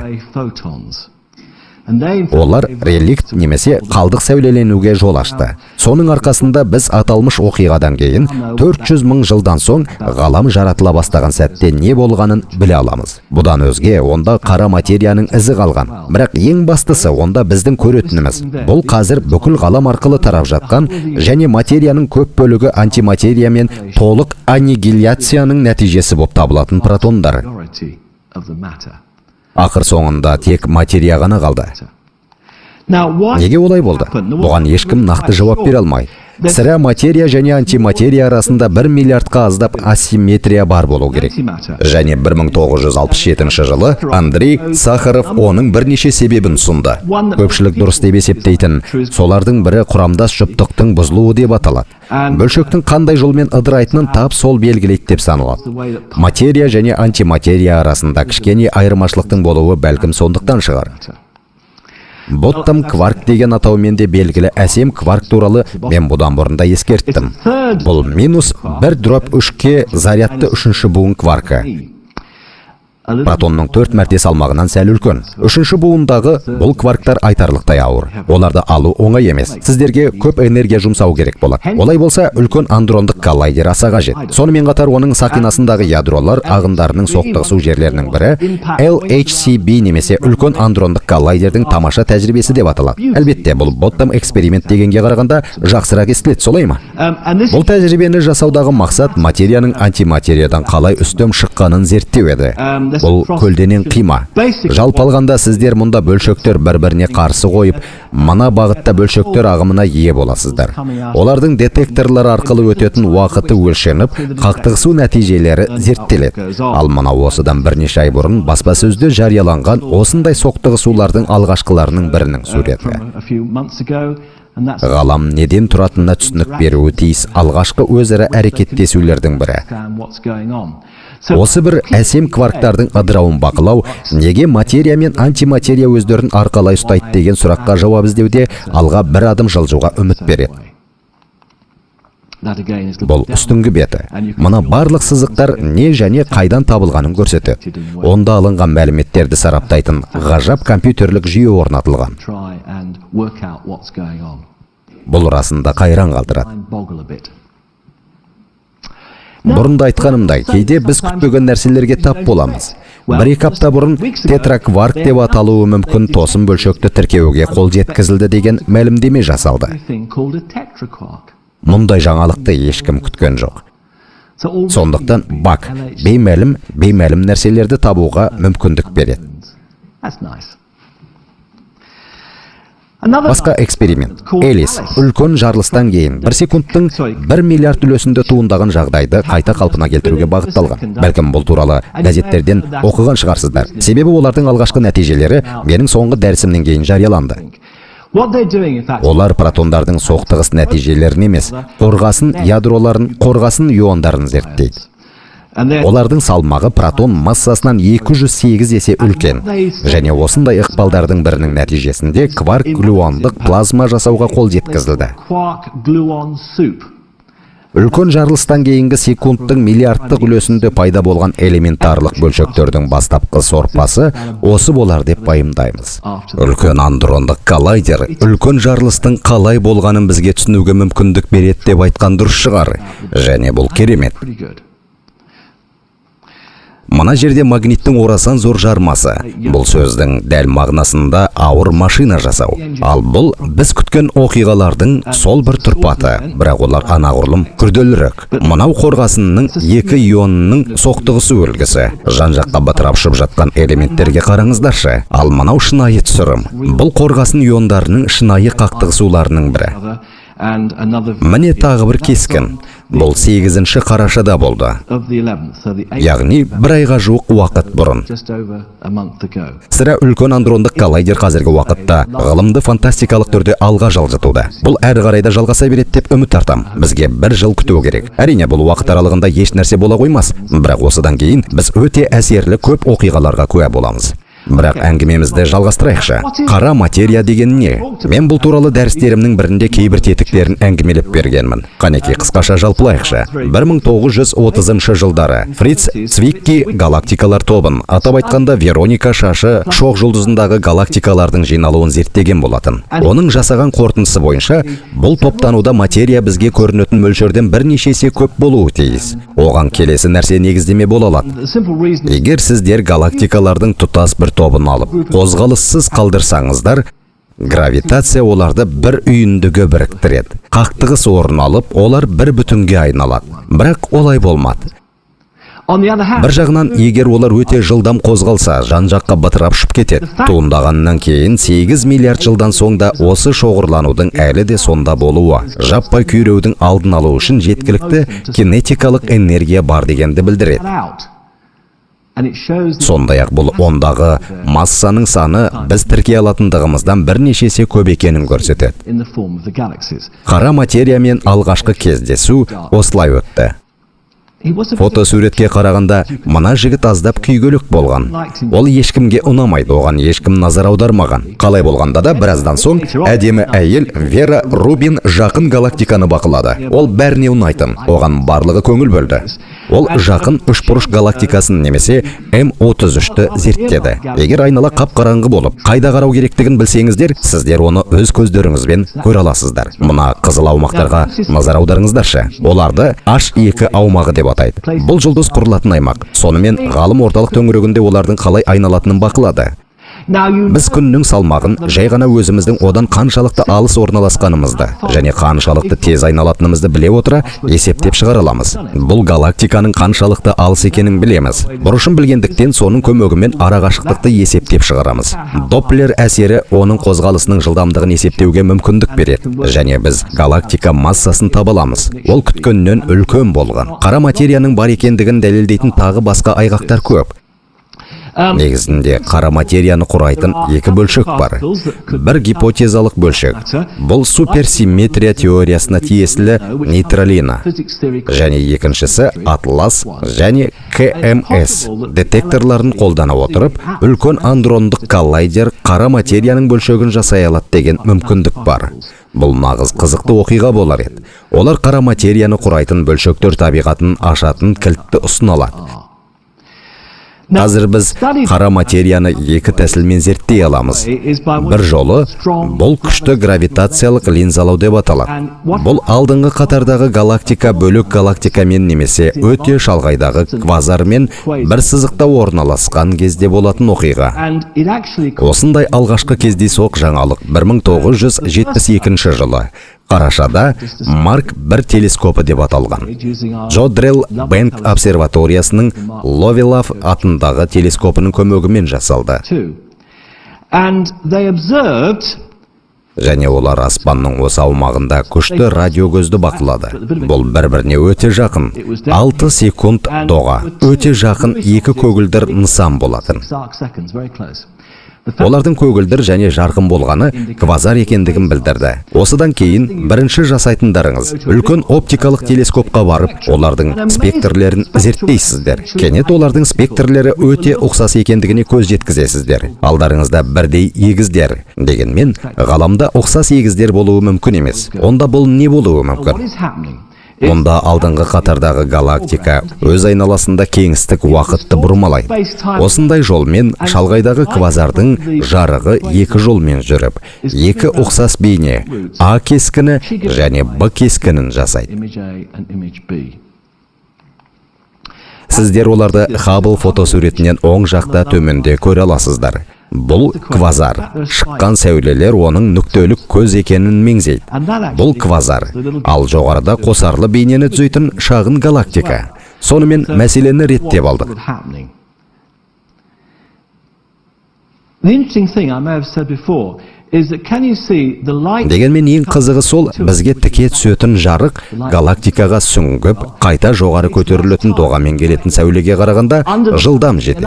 Олар реликт немесе қалдық сәулеленуге жол ашты. Соның арқасында біз аталмыш оқиғадан кейін 400 мың жылдан соң ғалам жаратыла бастаған сәтте не болғанын біле аламыз. Бұдан өзге, онда қара материяның ізі қалған. Бірақ ең бастысы онда біздің көретініміз. Бұл қазір бүкіл ғалам арқылы тарап жатқан және материяның көп бөлігі антиматериямен толық аннигиляцияның нәтижесі болып табылатын протондар. Ақыр соңында тек материя ғана қалды. Неге олай болды? Бұған ешкім нақты жауап бере алмайды. Сірә материя және антиматерия арасында 1 миллиардқа аздап асимметрия бар болу керек. Және 1967 жылы Андрей Сахаров оның бірнеше себебін ұсынды. Көпшілік дұрыс деп есептейтін, солардың бірі құрамдас жұптықтың бұзылуы деп аталады. Бөлшектің қандай жолмен ыдырайтынын тап сол белгілейді деп саналады. Материя және антиматерия арасында кішкене айырмашылықтың болуы бәлкім сондықтан шығар. Боттам кварк деген атаумен де белгілі әсем кварк туралы мен бұдан бұрында ескерттім. Бұл -1,3-ке зарядты үшінші буын кваркі. Протонның 4 мәрте салмағынан сәл үлкен. Үшінші буындағы бұл кварктар айтарлықтай ауыр. Оларды алу оңай емес. Сіздерге көп энергия жұмсау керек болады. Олай болса, үлкен андрондық коллайдер аса қажет. Сонымен қатар оның сақинасындағы ядролар ағындарының соқтығысу жерлерінің бірі LHCb немесе үлкен андрондық коллайдердің тамаша тәжірибесі деп аталады. Әлбетте, бұл Боттам эксперимент дегенге қарағанда жақсырақ естіледі, солай ма? Бұл тәжірибені жасаудағы мақсат материяның антиматериядан қалай үстем шыққанын зерттеу еді. Бұл көлденең қима. Жалпы алғанда сіздер мұнда бөлшектер бір-біріне қарсы қойып, мына бағытта бөлшектер ағымына ие боласыздар. Олардың детекторлар арқылы өтетін уақыты өлшеніп, қақтығысу нәтижелері зерттеледі. Ал мына осыдан бірнеше ай бұрын баспасөзде жарияланған осындай соқтығысулардың алғашқыларының бірінің суреті. Ғалам неден тұратынына түсінік беруі тиіс алғашқы өзара әрекеттесулердің бірі. Осы бір әсем кварктардың ыдырауын бақылау, неге материя мен антиматерия өздерін арқалай ұстайды деген сұраққа жауап іздеуде алға бір адым жылжуға үміт береді. Бұл үстіңгі беті. Мына барлық сызықтар не және қайдан табылғанын көрсетеді. Онда алынған мәліметтерді сараптайтын ғажап компьютерлік жүйе орнатылған. Бұл расында қайран қалдырады. Бұрында айтқанымдай, кейде біз күтпеген нәрселерге тап боламыз. 1-2 апта бұрын тетракварк деп аталуы мүмкін тосын бөлшекті тіркеуге қол жеткізілді деген мәлімдеме жасалды. Мұндай жаңалықты ешкім күткен жоқ. Сондықтан бак беймәлім нәрселерді табуға мүмкіндік береді. Басқа эксперимент. Элис үлкен жарылыстан кейін 1 секундтың 1 миллиард үлесінде туындаған жағдайды қайта қалпына келтіруге бағытталған. Бәлкім бұл туралы газеттерден оқыған шығарсыздар. Себебі олардың алғашқы нәтижелері менің соңғы дәрісімнен кейін жарияланды. Олар протондардың соқтығыс нәтижелерін емес, қорғасын ядроларын, қорғасын иондарын зерттейді. Олардың салмағы протон массасынан 208 есе үлкен. Және осындай ықпалдардың бірінің нәтижесінде кварк-глюондық плазма жасауға қол жеткізілді. Үлкен жарылыстан кейінгі секундтың миллиардтық үлесінде пайда болған элементарлық бөлшектердің бастапқы сорпасы осы болар деп пайымдаймыз. Үлкен андрондық коллайдер үлкен жарылыстың қалай болғанын бізге түсінуге мүмкіндік береді деп айтқан дұрыс шығар. Және бұл керемет. Мына жерде магниттің орасан зор жармасы. Бұл сөздің дәл мағынасында ауыр машина жасау. Ал бұл біз күткен оқиғалардың сол бір тұрпаты, бірақ олар анағұрлым күрделірек. Мынау қорғасынның 2 ионының соқтығысу үлгісі. Жан-жаққа бытырап ұшып жатқан элементтерге қараңыздаршы. Ал мынау шынайы түсірім. Бұл қорғасын иондарының шынайы қақтығысуларының бірі. Міне тағы бір кескін. Бұл 8 қарашада болды. Яғни бір айға жуық уақыт бұрын. Сірә үлкен андрондық коллайдер қазіргі уақытта ғылымды фантастикалық түрде алға жылжытуда. Бұл әрі қарай да жалғаса береді деп үміт артам. Бізге 1 жыл күту керек. Әрине бұл уақыт аралығында еш нәрсе бола қоймас. Бірақ осыдан кейін біз өте әсерлі көп оқиғаларға куә боламыз. Бірақ әңгімемізді жалғастырайықшы. Қара материя деген не? Мен бұл туралы дәрістерімнің бірінде кейбір тетіктерін әңгімелеп бергенмін. Қанекей қысқаша жалпылайықшы. 1930 жылдары Фриц Цвикки галактикалар тобын, атап айтқанда Вероника шашы шоқ жұлдызындағы галактикалардың жиналуын зерттеген болатын. Оның жасаған қорытындысы бойынша, бұл топтануда материя бізге көрінетін мөлшерден бірнеше есе көп болуы тиіс. Оған келесі нәрсе негіздеме бола алады. Егер сіздер галактикалардың тұтас бір тобын алып, қозғалыссыз қалдырсаңыздар, гравитация оларды бір үйіндіге біріктіреді. Қақтығыс орын алып, олар бір бүтінге айналады. Бірақ олай болмады. Бір жағынан, егер олар өте жылдам қозғалса, жан-жаққа бытырап ұшып кетеді. Туындағаннан кейін 8 миллиард жылдан соң да осы шоғырланудың әлі де сонда болуы, жаппай күйреудің алдын алу үшін жеткілікті кинетикалық энергия бар дегенді білдіреді. Сондай-ақ бұл ондағы массаның саны біз тіркей алатындығымыздан бірнеше есе көп екенін көрсетеді. Қара материямен алғашқы кездесу осылай өтті. Фотосуретке қарағанда, мына жігіт аздап күйгелік болған. Ол ешкімге ұнамайды, оған ешкім назар аудармаған. Қалай болғанда да, біраздан соң әдемі әйел Вера Рубин жақын галактиканы бақылады. Ол бәріне ұнайтын, оған барлығы көңіл бөлді. Ол жақын үшбұрыш галактикасын немесе М33-ті зерттеді. Егер айнала қап-қараңғы болып, қайда қарау керектігін білсеңіздер, сіздер оны өз көздеріңізбен көре аласыздар. Мына қызыл аумақтарға назар аударыңыздаршы. Оларды H2 аумағы деп атайды. Бұл жұлдыз құрылатын аймақ. Сонымен ғалым орталық төңірегінде олардың қалай айналатынын бақылады. Біз күннің салмағын жай ғана өзіміздің одан қаншалықты алыс орналасқанымызды және қаншалықты тез айналатынымызды біле отыра есептеп шығара аламыз. Бұл галактиканың қаншалықты алыс екенін білеміз. Бұрышын білгендіктен соның көмегімен арақашықтықты есептеп шығарамыз. Доплер әсері оның қозғалысының жылдамдығын есептеуге мүмкіндік береді. Және біз галактика массасын таба аламыз. Ол күткеннен үлкен болған. Қара материяның бар екендігін дәлелдейтін тағы басқа айғақтар көп. Негізінде қара материяны құрайтын 2 бөлшек бар. Бір гипотезалық бөлшек. Бұл суперсимметрия теориясына тиесілі нейтралина. Және екіншісі Атлас және КМС детекторларын қолдана отырып, үлкен андрондық коллайдер қара материяның бөлшегін жасай алады деген мүмкіндік бар. Бұл нағыз қызықты оқиға болар еді. Олар қара материяны құрайтын бөлшектер табиғатын ашатын кілтті ұсына алады. Қазір біз қара материяны 2 тәсілмен зерттей аламыз. Бір жолы бұл күшті гравитациялық линзалау деп аталады. Бұл алдыңғы қатардағы галактика бөлік галактикамен немесе өте шалғайдағы квазармен бір сызықта орналасқан кезде болатын оқиға. Осындай алғашқы кездейсоқ жаңалық 1972 жылы қарашада Марк 1 телескопы деп аталған. Джо Дрелл Бэнк обсерваториясының Ловелав атындағы телескопының көмегімен жасалды. және олар аспанның осы аумағында күшті радио көзді бақылады. Бұл бір-біріне өте жақын. 6 секунд доға. Өте жақын екі көгілдір нысан болатын. Олардың көгілдір және жарқын болғаны квазар екендігін білдірді. Осыдан кейін бірінші жасайтындарыңыз үлкен оптикалық телескопқа барып, олардың спектрлерін зерттейсіздер. Кенет олардың спектрлері өте ұқсас екендігіне көз жеткізесіздер. Алдарыңызда бірдей егіздер. Дегенмен, ғаламда ұқсас егіздер болуы мүмкін емес. Онда бұл не болуы мүмкін? Онда алдыңғы қатардағы галактика өз айналасында кеңістік уақытты бұрмалайды. Осындай жолмен шалғайдағы квазардың жарығы екі жолмен жүріп, екі ұқсас бейне А кескіні және Б кескінін жасайды. Сіздер оларды Хаббл фотосуретінен оң жақта төменде көре аласыздар. Бұл квазар. Шыққан сәулелер оның нүктелік көз екенін меңзейді. Бұл квазар. Ал жоғарыда қосарлы бейнені түзейтін шағын галактика. Сонымен мәселені реттеп алдық. Дегенмен ең қызығы сол, бізге тіке түсетін жарық галактикаға сүңгіп, қайта жоғары көтерілетін доғамен келетін сәулеге қарағанда жылдам жетеді.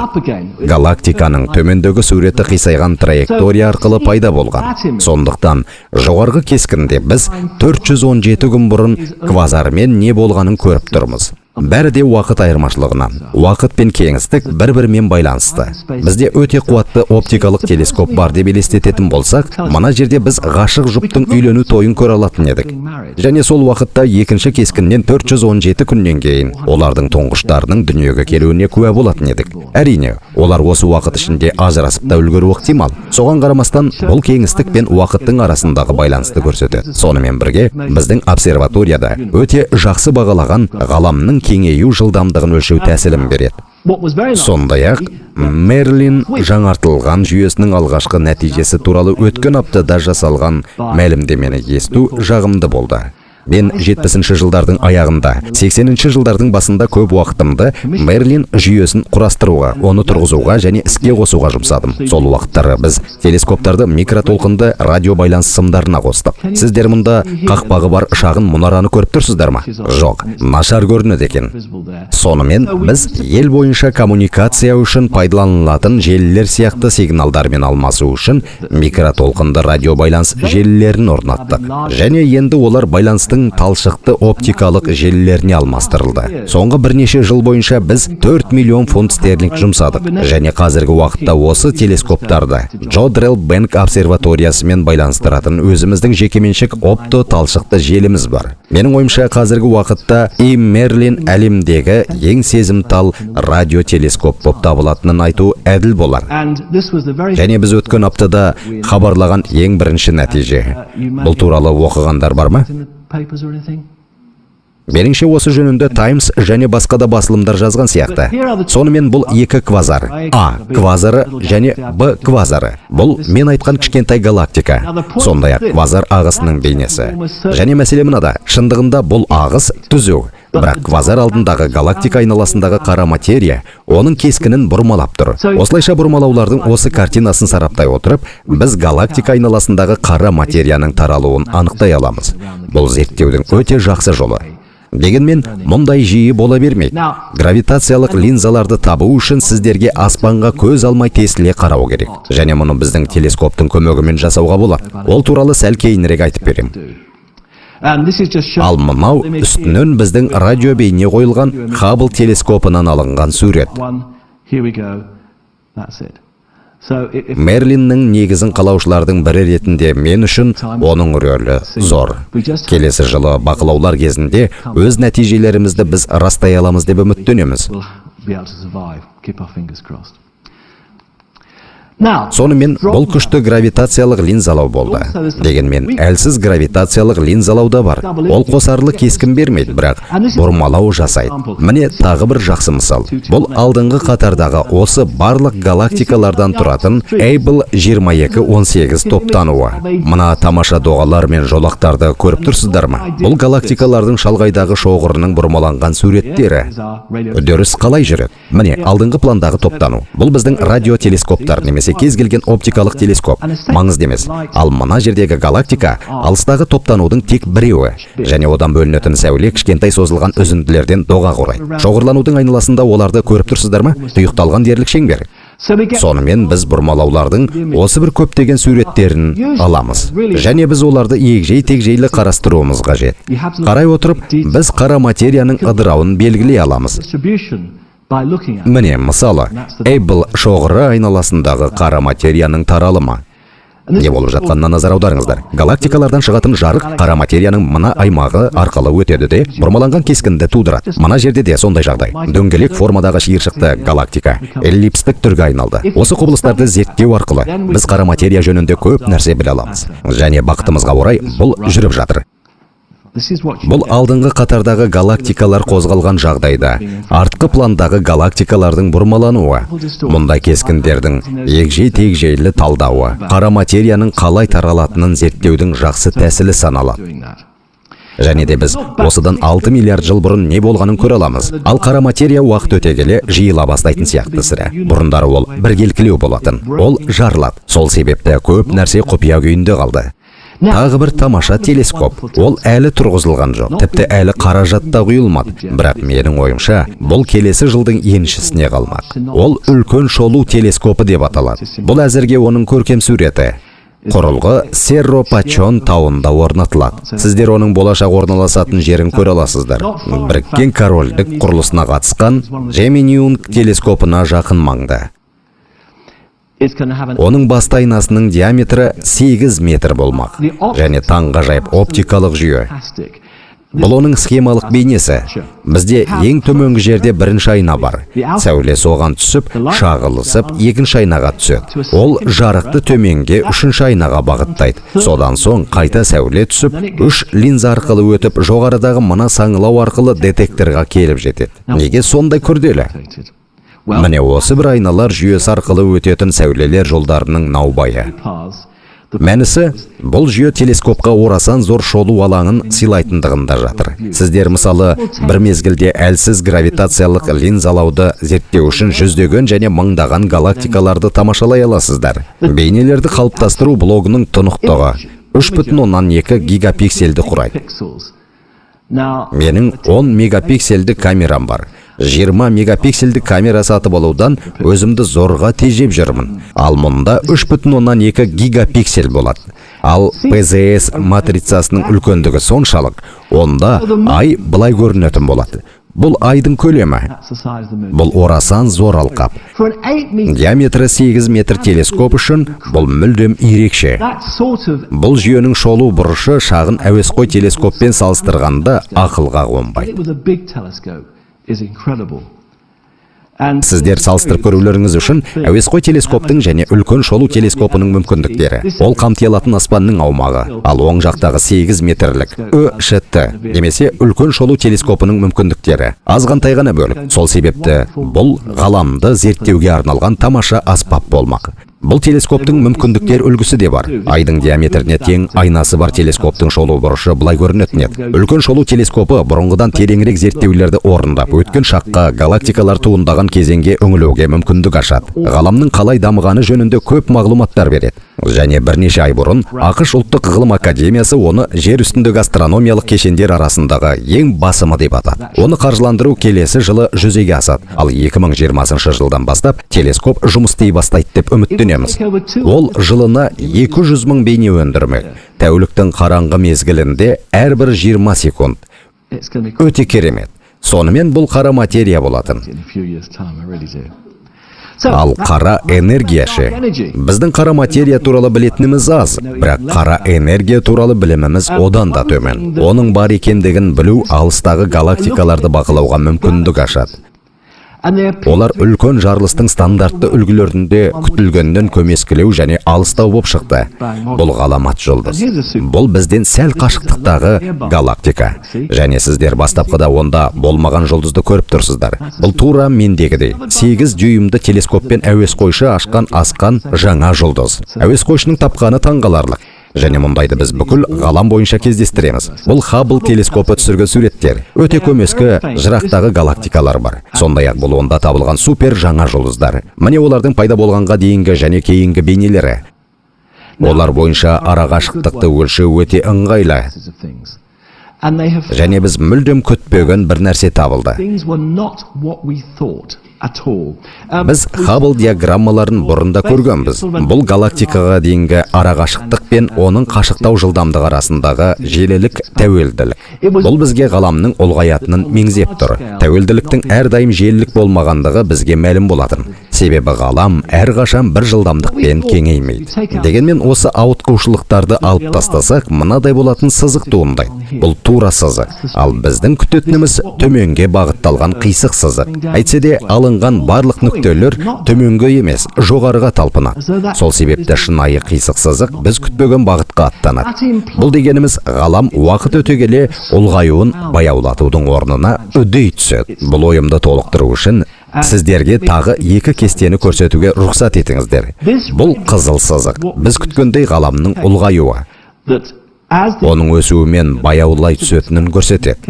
Галактиканың төмендегі суреті қисайған траектория арқылы пайда болған. Сондықтан, жоғарғы кескінде біз 417 күн бұрын квазармен не болғанын көріп тұрмыз. Бәрі де уақыт айырмашылығынан. Уақыт пен кеңістік бір-бірімен байланысты. Бізде өте қуатты оптикалық телескоп бар деп елестететін болсақ, мына жерде біз ғашық жұптың үйлену тойын көре алатын едік. Және сол уақытта екінші кескіннен 417 күннен кейін олардың тұңғыштарының дүниеге келуіне куә болатын едік. Әрине, олар осы уақыт ішінде ажырасып та үлгеруі ықтимал. Соған қарамастан, бұл кеңістік пен уақыттың арасындағы байланысты көрсетеді. Сонымен бірге, біздің обсерваторияда өте жақсы бағалаған ғаламның кеңею жылдамдығын өлшеу тәсілін береді. Сондай-ақ, Мерлин жаңартылған жүйесінің алғашқы нәтижесі туралы өткен аптада жасалған мәлімдемені есту жағымды болды. Мен 70-ші жылдардың аяғында, 80-ші жылдардың басында көп уақытымды Мерлин жүйесін құрастыруға, оны тұрғызуға және іске қосуға жұмсадым. Сол уақыттары біз телескоптарды микротолқынды радио байланыс сымдарына қостық. Сіздер мұнда қақпағы бар шағын мұнараны көріп тұрсыздар ма? Жоқ, нашар көрінеді екен. Сонымен біз ел бойынша коммуникация үшін пайдаланылатын желілер сияқты сигналдармен алмасу үшін микротолқынды радио байланыс желілерін орнаттық. Және енді олар байланыстың талшықты оптикалық желілеріне алмастырылды. Соңғы бірнеше жыл бойынша біз 4 миллион фунт стерлинг жұмсадық. Және қазіргі уақытта осы телескоптарды Джодрелл Бэнк обсерваториясымен байланыстыратын өзіміздің жекеменшік опто талшықты желіміз бар. Менің ойымша қазіргі уақытта Мерлин әлемдегі ең сезімтал радиотелескоп болып табылатынын айту әділ болар. Және біз өткен аптада хабарлаған ең бірінші нәтиже. Бұл туралы оқығандар бар ма? Меніңше осы жөнінде Times және басқа да басылымдар жазған сияқты. Сонымен бұл екі квазар, А квазары және Б квазары. Бұл мен айтқан кішкентай галактика. Сондай-ақ квазар ағысының бейнесі. Және мәселе мынада, шындығында бұл ағыс түзу. Бірақ квазар алдындағы галактика айналасындағы қара материя оның кескінін бұрмалап тұр. Осылайша бұрмалаулардың осы картинасын сараптай отырып, біз галактика айналасындағы қара материяның таралуын анықтай аламыз. Бұл зерттеудің өте жақсы жолы. Дегенмен, мұндай жиі бола бермейді. Гравитациялық линзаларды табу үшін сіздерге аспанға көз алмай тесіле қарау керек. Және мұны біздің телескоптың көмегімен жасауға болады. Ол туралы сәл кейінірек айтып берем. Ал мынау үстінен біздің радио бейне қойылған Хаббл телескопынан алынған сурет. Мерлиннің негізін қалаушылардың бірі ретінде мен үшін оның рөлі зор. Келесі жылы бақылаулар кезінде өз нәтижелерімізді біз растай аламыз деп үміттенеміз. Сонымен бұл күшті гравитациялық линзалау болды. Дегенмен, әлсіз гравитациялық линзалау да бар. Ол қосарлы кескін бермейді, бірақ бұрмалау жасайды. Міне тағы бір жақсы мысал. Бұл алдыңғы қатардағы осы барлық галактикалардан тұратын Able 2218 топтануы. Мына тамаша доғалар мен жолақтарды көріп тұрсыздар ма? Бұл галактикалардың шалғайдағы шоғырының бұрмаланған суреттері. Үдеріс қалай жүреді? Міне алдыңғы пландағы топтану. Бұл біздің радиотелескоптар немесе немесе кез келген оптикалық телескоп маңызды емес. Ал мына жердегі галактика алыстағы топтанудың тек біреуі, және одан бөлінетін сәуле кішкентай созылған үзінділерден доға құрайды. Шоғырланудың айналасында оларды көріп тұрсыздар ма? Тұйықталған дерлік шеңбер. Сонымен біз бұрмалаулардың осы бір көптеген суреттерін аламыз. Және біз оларды егжей-тегжейлі қарастыруымыз қажет. Қарай отырып, біз қара материяның ыдырауын белгілей аламыз. Міне, мысалы, Эйбл шоғыры айналасындағы қара материяның таралымы. Не болып жатқанына назар аударыңыздар. Галактикалардан шығатын жарық қара материяның мына аймағы арқылы өтеді де бұрмаланған кескінді тудырады. Мына жерде де сондай жағдай. Дөңгелек формадағы шиыршықты галактика эллипстік түрге айналды. Осы құбылыстарды зерттеу арқылы біз қара материя жөнінде көп нәрсе біле аламыз. Және бақытымызға орай бұл жүріп жатыр. Бұл алдыңғы қатардағы галактикалар қозғалған жағдайда, артқы пландағы галактикалардың бұрмалануы, мұнда кескіндердің егжей-тегжейлі талдауы, қара материяның қалай таралатынын зерттеудің жақсы тәсілі саналады. Және де біз осыдан 6 миллиард жыл бұрын не болғанын көре аламыз. Ал қара материя уақыт өте келе жиыла бастайтын сияқты сірә. Бұрындары ол біркелкілеу болатын. Ол жарылады. Сол себепті көп нәрсе құпия күйінде қалды. Тағы бір тамаша телескоп. Ол әлі тұрғызылған жоқ. Тіпті әлі қаражатта құйылмады. Бірақ менің ойымша, бұл келесі жылдың еншісіне қалмақ. Ол үлкен шолу телескопы деп аталады. Бұл әзірге оның көркем суреті. Құрылғы Серро Пачон тауында орнатылады. Сіздер оның болашақ орналасатын жерін көре аласыздар. Біріккен корольдік құрылысына қатысқан Жеминиунг телескопына жақын маңда. Оның басты айнасының диаметрі 8 метр болмақ. Және таңғажайып оптикалық жүйе. Бұл оның схемалық бейнесі. Бізде ең төменгі жерде бірінші айна бар. Сәуле соған түсіп, шағылысып, екінші айнаға түседі. Ол жарықты төменге үшінші айнаға бағыттайды. Содан соң қайта сәуле түсіп, 3 линза арқылы өтіп, жоғарыдағы мына саңылау арқылы детекторға келіп жетеді. Неге сондай күрделі? Міне осы бір айналар жүйесі арқылы өтетін сәулелер жолдарының наубайы. Мәнісі, бұл жүйе телескопқа орасан зор шолу алаңын сыйлайтындығында жатыр. Сіздер мысалы, бір мезгілде әлсіз гравитациялық линзалауды зерттеу үшін жүздеген және мыңдаған галактикаларды тамашалай аласыздар. Бейнелерді қалыптастыру блогының тұнықтығы 3,2 гигапиксельді құрайды. Менің 10 мегапиксельді камерам бар. 20 мегапиксельді камера сатып алудан өзімді зорға тежеп жүрмін. Ал мұнда 3,2 гигапиксель болады. Ал ПЗС матрицасының үлкендігі соншалық, онда ай былай көрінетін болады. Бұл айдың көлемі. Бұл орасан зор алқап. Диаметрі 8 метр телескоп үшін бұл мүлдем ерекше. Бұл жүйенің шолу бұрышы шағын әуесқой телескоппен салыстырғанда ақылға қонбайды. Сіздер салыстырып көрулеріңіз үшін әуесқой телескоптың және үлкен шолу телескопының мүмкіндіктері. Ол қамти алатын аспанның аумағы, ал оң жақтағы 8 метрлік ÖШT немесе үлкен шолу телескопының мүмкіндіктері азғантай ғана бөлік. Сол себепті бұл ғаламды зерттеуге арналған тамаша аспап болмақ. Бұл телескоптың мүмкіндіктер үлгісі де бар. Айдың диаметріне тең айнасы бар телескоптың шолу бұрышы былай көрінетін еді. Үлкен шолу телескопы бұрынғыдан тереңірек зерттеулерді орындап, өткен шаққа галактикалар туындаған кезеңге үңілуге мүмкіндік ашады. Ғаламның қалай дамығаны жөнінде көп мағлұматтар береді. Және бірнеше ай бұрын ақш ұлттық ғылым академиясы оны жер үстіндегі астрономиялық кешендер арасындағы ең басымы деп атады. Оны қаржыландыру келесі жылы жүзеге асады. Ал 2020 жылдан бастап телескоп жұмыс істей бастайды деп үміттенеміз. Ол жылына 200 мың бейне өндірмек. Тәуліктің қараңғы мезгілінде әрбір 20 секунд. Өте керемет. Сонымен бұл қара материя болатын. Ал қара энергия ше. Біздің қара материя туралы білетініміз аз, бірақ қара энергия туралы біліміміз одан да төмен. Оның бар екендігін білу алыстағы галактикаларды бақылауға мүмкіндік ашады. Олар үлкен жарылыстың стандартты үлгілерінде күтілгеннен көмескілеу және алыстау болып шықты. Бұл ғаламат жұлдыз. Бұл бізден сәл қашықтықтағы галактика. Және сіздер бастапқыда онда болмаған жұлдызды көріп тұрсыздар. Бұл тура мендегідей. 8 дюймді телескоппен әуесқойшы ашқан асқан жаңа жұлдыз. Әуесқойшының тапқаны таңғаларлық. Және мұндайды біз бүкіл ғалам бойынша кездестіреміз. Бұл Хаббл телескопы түсірген суреттер. Өте көмескі жырақтағы галактикалар бар. Сондай-ақ бұл онда табылған супер жаңа жұлдыздар. Міне олардың пайда болғанға дейінгі және кейінгі бейнелері. Олар бойынша арақашықтықты өлшеу өте ыңғайлы. Және біз мүлдем күтпеген бір нәрсе табылды. Біз Хаббл диаграммаларын бұрында көргенбіз. Бұл галактикаға дейінгі арақашықтық пен оның қашықтау жылдамдығы арасындағы желілік тәуелділік. Бұл бізге ғаламның ұлғаятынын меңзеп тұр. Тәуелділіктің әрдайым желілік болмағандығы бізге мәлім болатын. Себебі ғалам әрқашан бір жылдамдықпен кеңеймейді. Дегенмен осы ауытқушылықтарды алып тастасақ, мынадай болатын сызық туындайды. Бұл тура сызық. Ал біздің күтетініміз төменге бағытталған қисық сызық. Әйтсе де алынған барлық нүктелер төменге емес, жоғарыға талпынады. Сол себепті шынайы қисық сызық біз күтпеген бағытқа аттанады. Бұл дегеніміз ғалам уақыт өте келе ұлғаюын баяулатудың орнына үдей түседі. Бұл ойымды толықтыру үшін сіздерге тағы екі кестені көрсетуге рұқсат етіңіздер. Бұл қызыл сызық. Біз күткендей ғаламның ұлғаюы. Оның өсуімен баяулай түсетінін көрсетеді.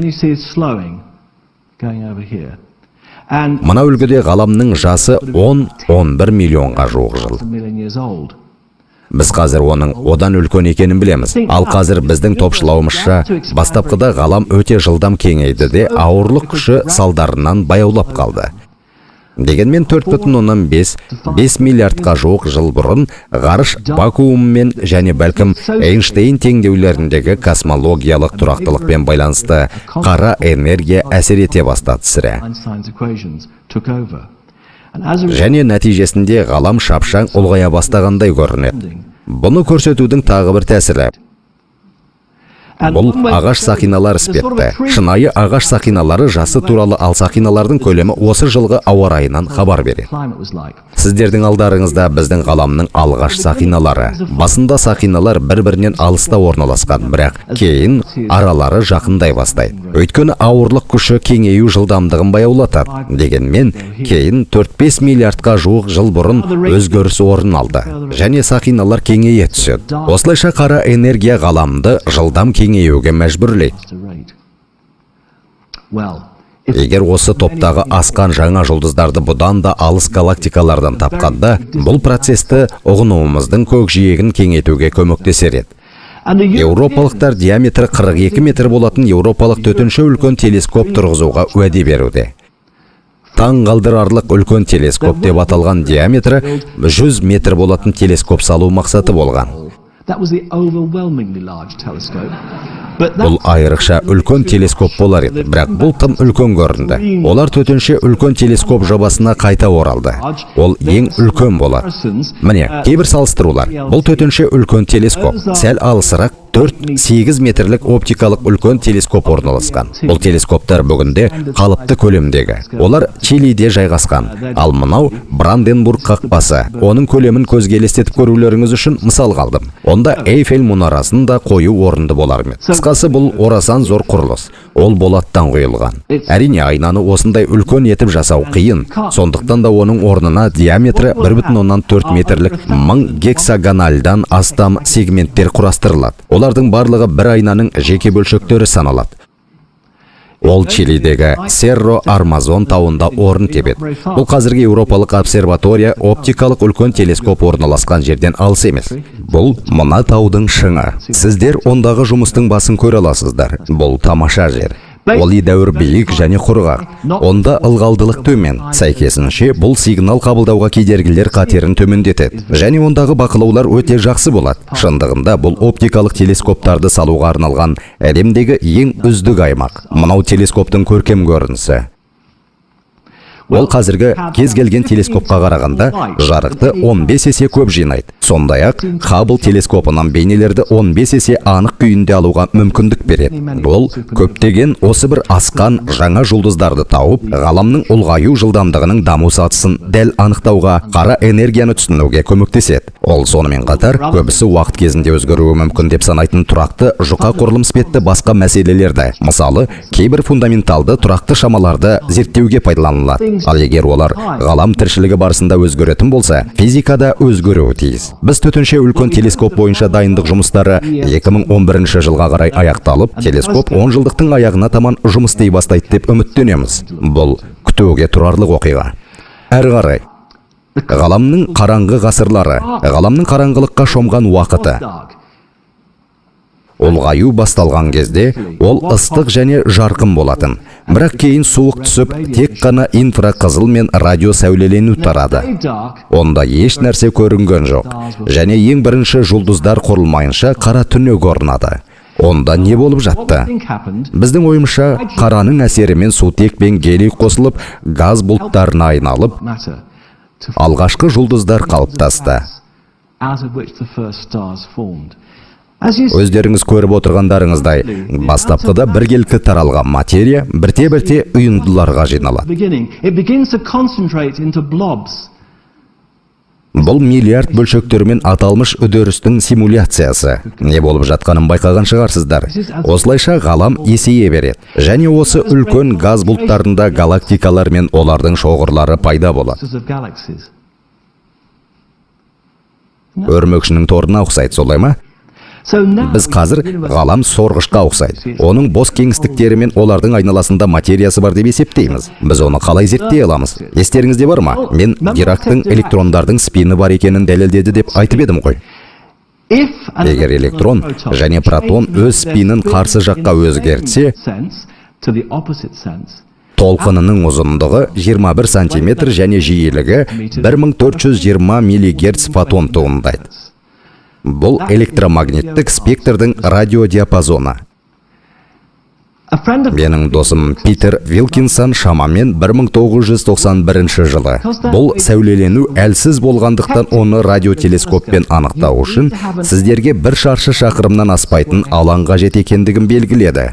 Мына үлгіде ғаламның жасы 10-11 миллионға жуық жыл. Біз қазір оның одан үлкен екенін білеміз. Ал қазір біздің топшылауымызша бастапқыда ғалам өте жылдам кеңейді де ауырлық күші салдарынан баяулап қалды. Дегенмен 4,5 миллиардқа жуық жыл бұрын ғарыш вакууммен және бәлкім Эйнштейн теңдеулеріндегі космологиялық тұрақтылықпен байланысты қара энергия әсер ете бастады сірә. Және нәтижесінде ғалам шапшаң ұлғая бастағандай көрінеді. Бұны көрсетудің тағы бір тәсілі. Бұл ағаш сақиналар іспетті. Шынайы ағаш сақиналары жасы туралы, ал сақиналардың көлемі осы жылғы ауа райынан хабар береді. Сіздердің алдарыңызда біздің ғаламның алғаш сақиналары. Басында сақиналар бір-бірінен алыста орналасқан, бірақ кейін аралары жақындай бастайды. Өйткені ауырлық күші кеңею жылдамдығын баяулатады. Дегенмен, кейін 4-5 миллиардқа жуық жыл бұрын өзгеріс орын алды. Және сақиналар кеңейе түседі. Осылайша қара энергия ғаламды жылдам кеңеюге мәжбүрлейді. Егер осы топтағы асқан жаңа жұлдыздарды бұдан да алыс галактикалардан тапқанда, бұл процесті ұғынуымыздың көкжиегін кеңейтуге көмектесер еді. Еуропалықтар диаметрі 42 метр болатын еуропалық төтенше үлкен телескоп тұрғызуға уәде беруде. Таңғалдырарлық үлкен телескоп деп аталған диаметрі 100 метр болатын телескоп салу мақсаты болған. Бұл айрықша үлкен телескоп болар еді, бірақ бұл тым үлкен көрінді. Олар төтенше үлкен телескоп жобасына қайта оралды. Ол ең үлкен болады. Міне, кейбір салыстырулар. Бұл төтенше үлкен телескоп. Сәл алысырақ 4-8 метрлік оптикалық үлкен телескоп орналасқан. Бұл телескоптар бүгінде қалыпты көлемдегі. Олар Чилиде жайғасқан. Ал мынау Бранденбург қақпасы. Оның көлемін көзге елестетіп көрулеріңіз үшін мысал қалдым. Онда Эйфель мұнарасын да қою орынды болар ме? Қысқасы, бұл орасан зор құрылыс. Ол болаттан құйылған. Әрине, айнаны осындай үлкен етіп жасау қиын. Сондықтан да оның орнына диаметрі 1,4 метрлік 1000 гексагональдан астам сегменттер құрастырылады. Олардың барлығы бір айнаның жеке бөлшектері саналады. Ол Чилидегі Серро Армазон тауында орын тебеді. Бұл қазіргі еуропалық обсерватория оптикалық үлкен телескоп орналасқан жерден алыс емес. Бұл мына таудың шыңы. Сіздер ондағы жұмыстың басын көре аласыздар. Бұл тамаша жер. Ол едәуір биік және құрғақ. Онда ылғалдылық төмен. Сәйкесінше, бұл сигнал қабылдауға кедергілер қатерін төмендетеді. Және ондағы бақылаулар өте жақсы болады. Шындығында бұл оптикалық телескоптарды салуға арналған әлемдегі ең үздік аймақ. Мынау телескоптың көркем көрінісі. Ол қазіргі кез келген телескопқа қарағанда жарықты 15 есе көп жинайды. Сондай-ақ, Хаббл телескопынан бейнелерді 15 есе анық күйінде алуға мүмкіндік береді. Бұл көптеген осы бір асқан жаңа жұлдыздарды тауып, ғаламның ұлғаю жылдамдығының даму сатысын дәл анықтауға, қара энергияны түсінуге көмектеседі. Ол сонымен қатар, көбісі уақыт кезінде өзгеруі мүмкін деп санайтын тұрақты жұқа құрылым іспетті басқа мәселелерді, мысалы, кейбір фундаменталды тұрақты шамаларды зерттеуге пайдаланылады. Ал егер олар ғалам тіршілігі барысында өзгеретін болса, физикада өзгеруі тиіс. Біз төтенше үлкен телескоп бойынша дайындық жұмыстары 2011 жылға қарай аяқталып, телескоп 10 жылдықтың аяғына таман жұмыс істей бастайды деп үміттенеміз. Бұл күтуге тұрарлық оқиға. Әрі қарай ғаламның қараңғы ғасырлары, ғаламның қараңғылыққа шомған уақыты. Ұлғаю басталған кезде ол ыстық және жарқын болатын. Бірақ кейін суық түсіп, тек қана инфрақызыл мен радио сәулелену тарады. Онда еш нәрсе көрінген жоқ. Және ең бірінші жұлдыздар құрылмайынша қара түнек орнады. Онда не болып жатты? Біздің ойымша, қараның әсерімен сутек пен гелий қосылып, газ бұлттарына айналып, алғашқы жұлдыздар қалыптасты. Өздеріңіз көріп отырғандарыңыздай, бастапқыда біркелкі таралған материя бірте-бірте үйіндыларға жиналады. Бұл миллиард бөлшектермен аталмыш үдерістің симуляциясы. Не болып жатқанын байқаған шығарсыздар. Осылайша ғалам есейе береді. Және осы үлкен газ бұлттарында галактикалар мен олардың шоғырлары пайда болады. Өрмекшінің торына ұқсайды, солай ма? Біз қазір ғалам сорғышқа ұқсайды. Оның бос кеңістіктері мен олардың айналасында материясы бар деп есептейміз. Біз оны қалай зерттей аламыз? Естеріңізде бар ма? Мен Дирактың электрондардың спині бар екенін дәлелдеді деп айтып едім ғой. Егер электрон және протон өз спинін қарсы жаққа өзгертсе, толқынының ұзындығы 21 сантиметр және жиілігі 1420 миллигерц фотон туындайды. Бұл электромагниттік спектрдің радиодиапазоны. Менің досым Питер Вилкинсон шамамен 1991 жылы. Бұл сәулелену әлсіз болғандықтан оны радиотелескоппен анықтау үшін сіздерге бір шаршы шақырымнан аспайтын алаң қажет екендігін белгіледі.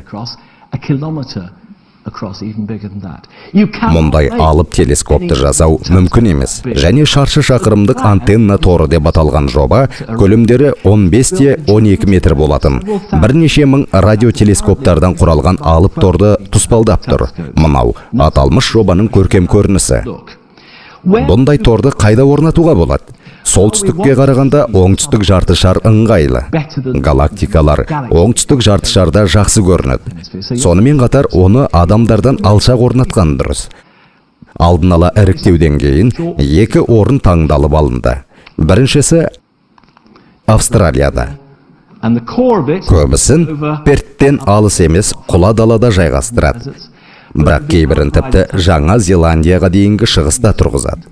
Мұндай алып телескопты жасау мүмкін емес. Және шаршы шақырымдық антенна торы деп аталған жоба көлемдері 15-12 метр болатын. Бірнеше мың радиотелескоптардан құралған алып торды тұспалдап тұр. Мынау аталмыш жобаның көркем көрінісі. Бұндай торды қайда орнатуға болады? Солтүстікке қарағанда оңтүстік жартышар ыңғайлы. Галактикалар оңтүстік жартышарда жақсы көрінеді. Сонымен қатар оны адамдардан алшақ орнатқан дұрыс. Алдын ала іріктеуден кейін 2 орын таңдалып алынды. Біріншісі Австралияда. Көбісін Перттен алыс емес құла далада жайғастырады. Бірақ кейбірін тіпті Жаңа Зеландияға дейінгі шығыста тұрғызады.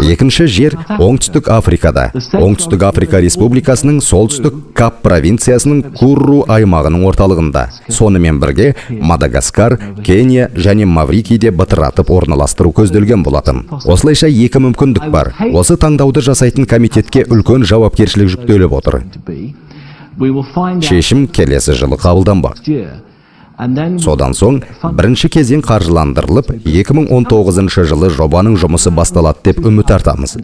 Екінші жер оңтүстік Африкада. Оңтүстік Африка Республикасының солтүстік Кап провинциясының Курру аймағының орталығында. Сонымен бірге Мадагаскар, Кения және Маврикийде бытыратып орналастыру көзделген болатын. Осылайша 2 мүмкіндік бар. Осы таңдауды жасайтын комитетке үлкен жауапкершілік жүктеліп отыр. Шешім келесі жылы қабылданбақ. Содан соң, бірінші кезең қаржыландырылып, 2019 жылы жобаның жұмысы басталады деп үміт артамыз.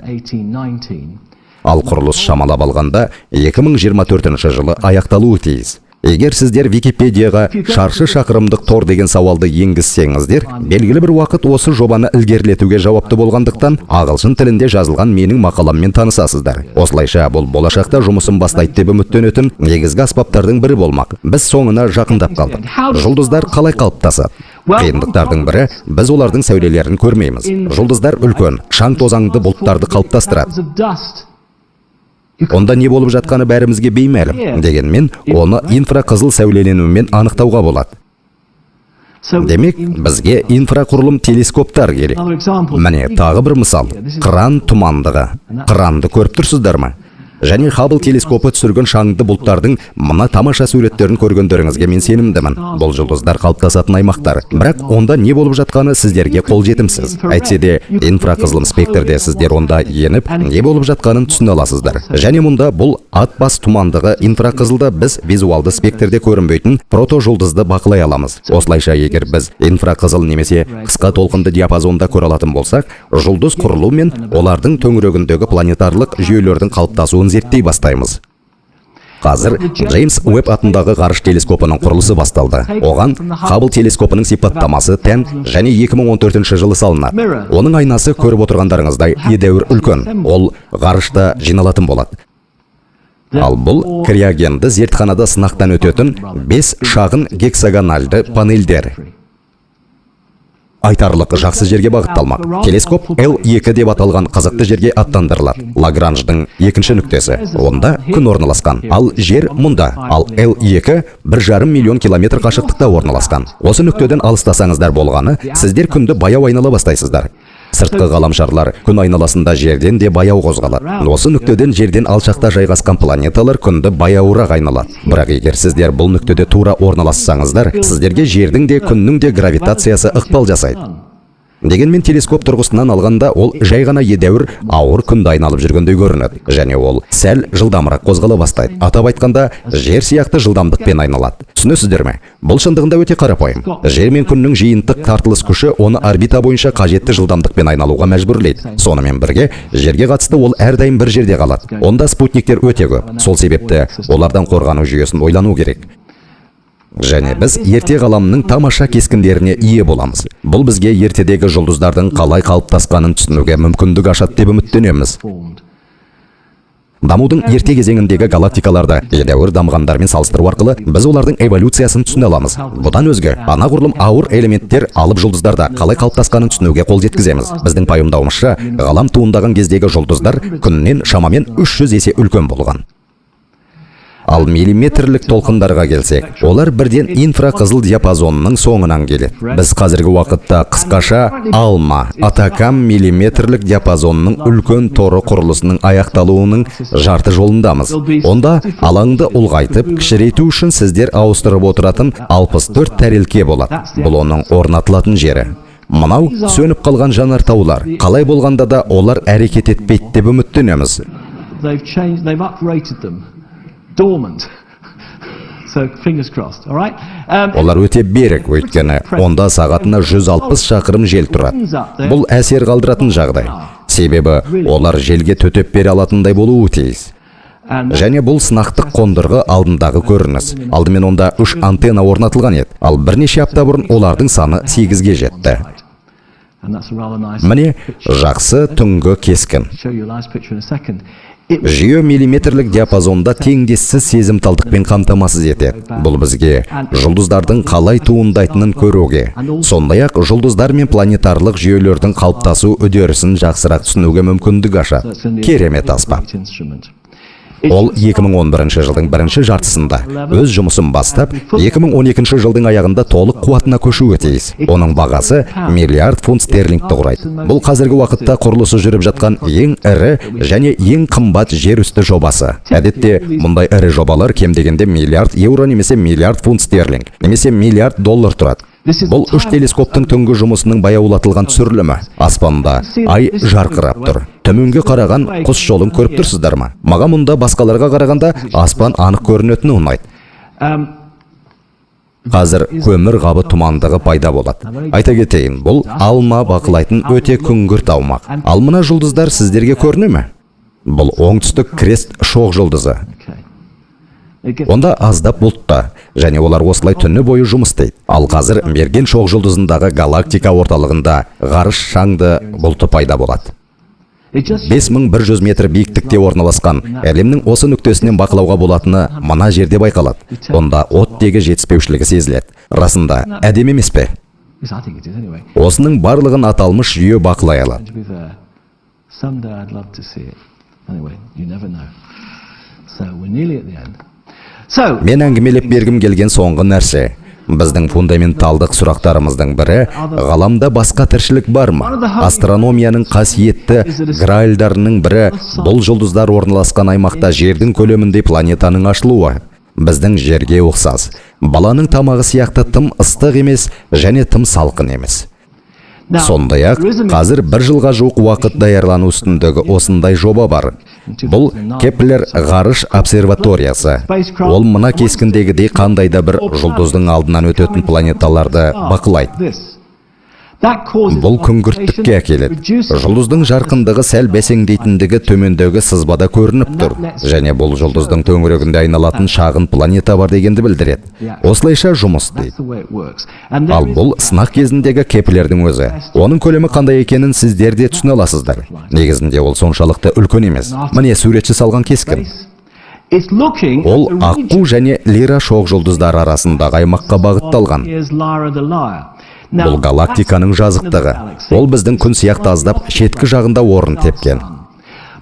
Ал құрылыс шамалап алғанда 2024 жылы аяқталуы тиіс. Егер сіздер Википедияға шаршы шақырымдық тор деген сауалды енгізсеңіздер, белгілі бір уақыт осы жобаны ілгерілетуге жауапты болғандықтан, ағылшын тілінде жазылған менің мақаламмен танысасыздар. Осылайша бұл болашақта жұмысын бастайды деп үміттенетін негізгі аспаптардың бірі болмақ. Біз соңына жақындап қалдық. Жұлдыздар қалай қалыптасады? Қиындықтардың бірі, біз олардың сәулелерін көрмейміз. Жұлдыздар үлкен, шаң тозаңды бұлттарды қалыптастырады. Онда не болып жатқаны бәрімізге беймәлім. Дегенмен, оны инфрақызыл сәулеленумен анықтауға болады. Демек, бізге инфрақұрылым телескоптар керек. Міне, тағы бір мысал. Қыран тұмандығы. Қыранды көріп тұрсыздар ма? Және Хаббл телескопы түсірген шаңды бұлттардың мына тамаша суреттерін көргендеріңізге мен сенімдімін. Бұл жұлдыздар қалыптасатын аймақтар. Бірақ онда не болып жатқаны сіздерге қолжетімсіз. Әйтсе де, инфрақызылым спектрде сіздер онда еніп, не болып жатқанын түсіне аласыздар. Және мұнда бұл ат бас тұмандығы инфрақызылда біз визуалды спектрде көрінбейтін протожұлдызды бақылай аламыз. Осылайша, егер біз инфрақызыл немесе қысқа толқынды диапазонда көре алатын болсақ, жұлдыз құрылу мен олардың төңірегіндегі планетарлық жүйелердің қалыптасуын зерттей бастаймыз. Қазір Джеймс Уэбб атындағы ғарыш телескопының құрылысы басталды. Оған Хаббл телескопының сипаттамасы тән және 2014 жылы салынады. Оның айнасы көріп отырғандарыңыздай едәуір үлкен. Ол ғарышта жиналатын болады. Ал бұл криогенді зертханада сынақтан өтетін 5 шағын гексагональды панельдер. Айтарлық жақсы жерге бағытталмақ. Телескоп L2 деп аталған қызықты жерге аттандырылады. Лагранждың екінші нүктесі. Онда күн орналасқан. Ал жер мұнда. Ал L2 1,5 миллион километр қашықтықта орналасқан. Осы нүктеден алыстасаңыздар болғаны, сіздер күнді баяу айнала бастайсыздар. Сыртқы ғаламшарлар күн айналасында жерден де баяу қозғалады. Осы нүктеден жерден алшақта жайғасқан планеталар күнді баяуырақ айналады. Бірақ егер сіздер бұл нүктеде тура орналассаңыздар, сіздерге жердің де күннің де гравитациясы ықпал жасайды. Дегенмен телескоп тұрғысынан алғанда ол жай ғана едәуір ауыр күнді айналып жүргендей көрінеді, және ол сәл жылдамырақ қозғала бастайды. Атап айтқанда, жер сияқты жылдамдықпен айналады. Түсінесіздер ме? Бұл шындығында өте қарапайым. Жер мен күннің жиынтық тартылыс күші оны орбита бойынша қажетті жылдамдықпен айналуға мәжбүрлейді. Сонымен бірге, жерге қатысты ол әрдайым бір жерде қалады. Онда спутниктер өте көп. Сол себепті олардан қорғану жүйесін ойлану керек. Және біз ерте ғаламның тамаша кескіндеріне ие боламыз. Бұл бізге ертедегі жұлдыздардың қалай қалыптасқанын түсінуге мүмкіндік ашады деп үміттенеміз. Дамудың ерте кезеңіндегі галактикаларды едәуір дамығандармен салыстыру арқылы біз олардың эволюциясын түсіне аламыз. Бұдан өзге, анағұрлым ауыр элементтер алып жұлдыздарда қалай қалыптасқанын түсінуге қол жеткіземіз. Біздің пайымдауымызша, ғалам туындаған кездегі жұлдыздар күннен шамамен 300 есе үлкен болған. Ал миллиметрлік толқындарға келсек, олар бірден инфрақызыл диапазонның соңынан келеді. Біз қазіргі уақытта қысқаша альма атакам миллиметрлік диапазонның үлкен торы құрылысының аяқталуының жарты жолындамыз. Онда алаңды ұлғайтып, кішірейту үшін сіздер ауыстырып отыратын 64 тәрелке болады. Бұл оның орнатылатын жері. Мынау сөніп қалған жанартаулар. Қалай болғанда да олар әрекет етпейді деп үміттенеміз. Dormant. So fingers crossed, all right? Олар өте берік, өйткені онда сағатына 160 шақырым жел тұрады. Бұл әсер қалдыратын жағдай. Себебі олар желге төтеп бере алатындай болуы тиіс. Және бұл сынақтық қондырғы алдындағы көрініс. Алдымен онда 3 антенна орнатылған еді. Ал бірнеше апта бұрын олардың саны 8-ге жетті. Міне, жақсы түнгі кескін. Жүйе миллиметрлік диапазонда теңдессіз сезімталдықпен қамтамасыз етеді. Бұл бізге жұлдыздардың қалай туындайтынын көруге, сондай-ақ жұлдыздар мен планетарлық жүйелердің қалыптасу үдерісін жақсырақ түсінуге мүмкіндік ашады. Керемет аспап. Ол 2011 жылдың бірінші жартысында өз жұмысын бастап, 2012 жылдың аяғында толық қуатына көшуі тиіс. Оның бағасы миллиард фунт стерлингті құрайды. Бұл қазіргі уақытта құрылысы жүріп жатқан ең ірі және ең қымбат жер үсті жобасы. Әдетте, мұндай ірі жобалар кем дегенде миллиард еуро немесе миллиард фунт стерлинг, немесе миллиард доллар тұрады. Бұл 3 телескоптың түнгі жұмысының баяулатылған түсірілімі. Аспанда ай жарқырап тұр. Төменге қараған құс жолын көріп тұрсыздар ма? Маған мұнда басқаларға қарағанда аспан анық көрінетіні ұнайды. Қазір көмір қабы тұмандығы пайда болады. Айта кетейін, бұл алма бақылайтын өте күңгірт аумақ. Ал мына жұлдыздар сіздерге көріне ме? Бұл оңтүстік крест шоқ жұлдызы. Онда аздап бұлтта, және олар осылай түні бойы жұмыс істейді. Ал қазір мерген шоқ жұлдызындағы галактика орталығында ғарыш шаңды бұлты пайда болады. 5100 метр биіктікте орналасқан әлемнің осы нүктесінен бақылауға болатыны мына жерде байқалады. Онда оттегі жетіспеушілігі сезіледі. Расында, әдемі емес пе? Осының барлығын аталмыш жүйе бақылай алады. Мен әңгімелеп бергім келген соңғы нәрсе. Біздің фундаменталдық сұрақтарымыздың бірі, ғаламда басқа тіршілік бар ма? Астрономияның қасиетті граальдарының бірі, бұл жұлдыздар орналасқан аймақта жердің көлемінде планетаның ашылуы. Біздің жерге ұқсас. Баланың тамағы сияқты тым ыстық емес және тым салқын емес. Сондай-ақ, қазір 1 жылға жуық уақыт даярлану үстіндегі осындай жоба бар. Бұл Кеплер ғарыш обсерваториясы. Ол мына кескіндегідей қандайда бір жұлдыздың алдынан өтетін планеталарды бақылайды. Бұл күңгірттікке әкеледі. Жұлдыздың жарқындығы сәл бәсеңдейтіндігі төмендегі сызбада көрініп тұр. Және бұл жұлдыздың төңірегінде айналатын шағын планета бар дегенді білдіреді. Осылайша жұмыс істейді. Ал бұл сынақ кезіндегі Кеплердің өзі. Оның көлемі қандай екенін сіздер де түсіне аласыздар. Негізінде ол соншалықты үлкен емес. Міне суретші салған кескін. Ол аққу және Лира шоқ жұлдыздар арасындағы аймаққа бағытталған. Бұл галактиканың жазықтығы. Ол біздің күн сияқты аздап шеткі жағында орын тепкен.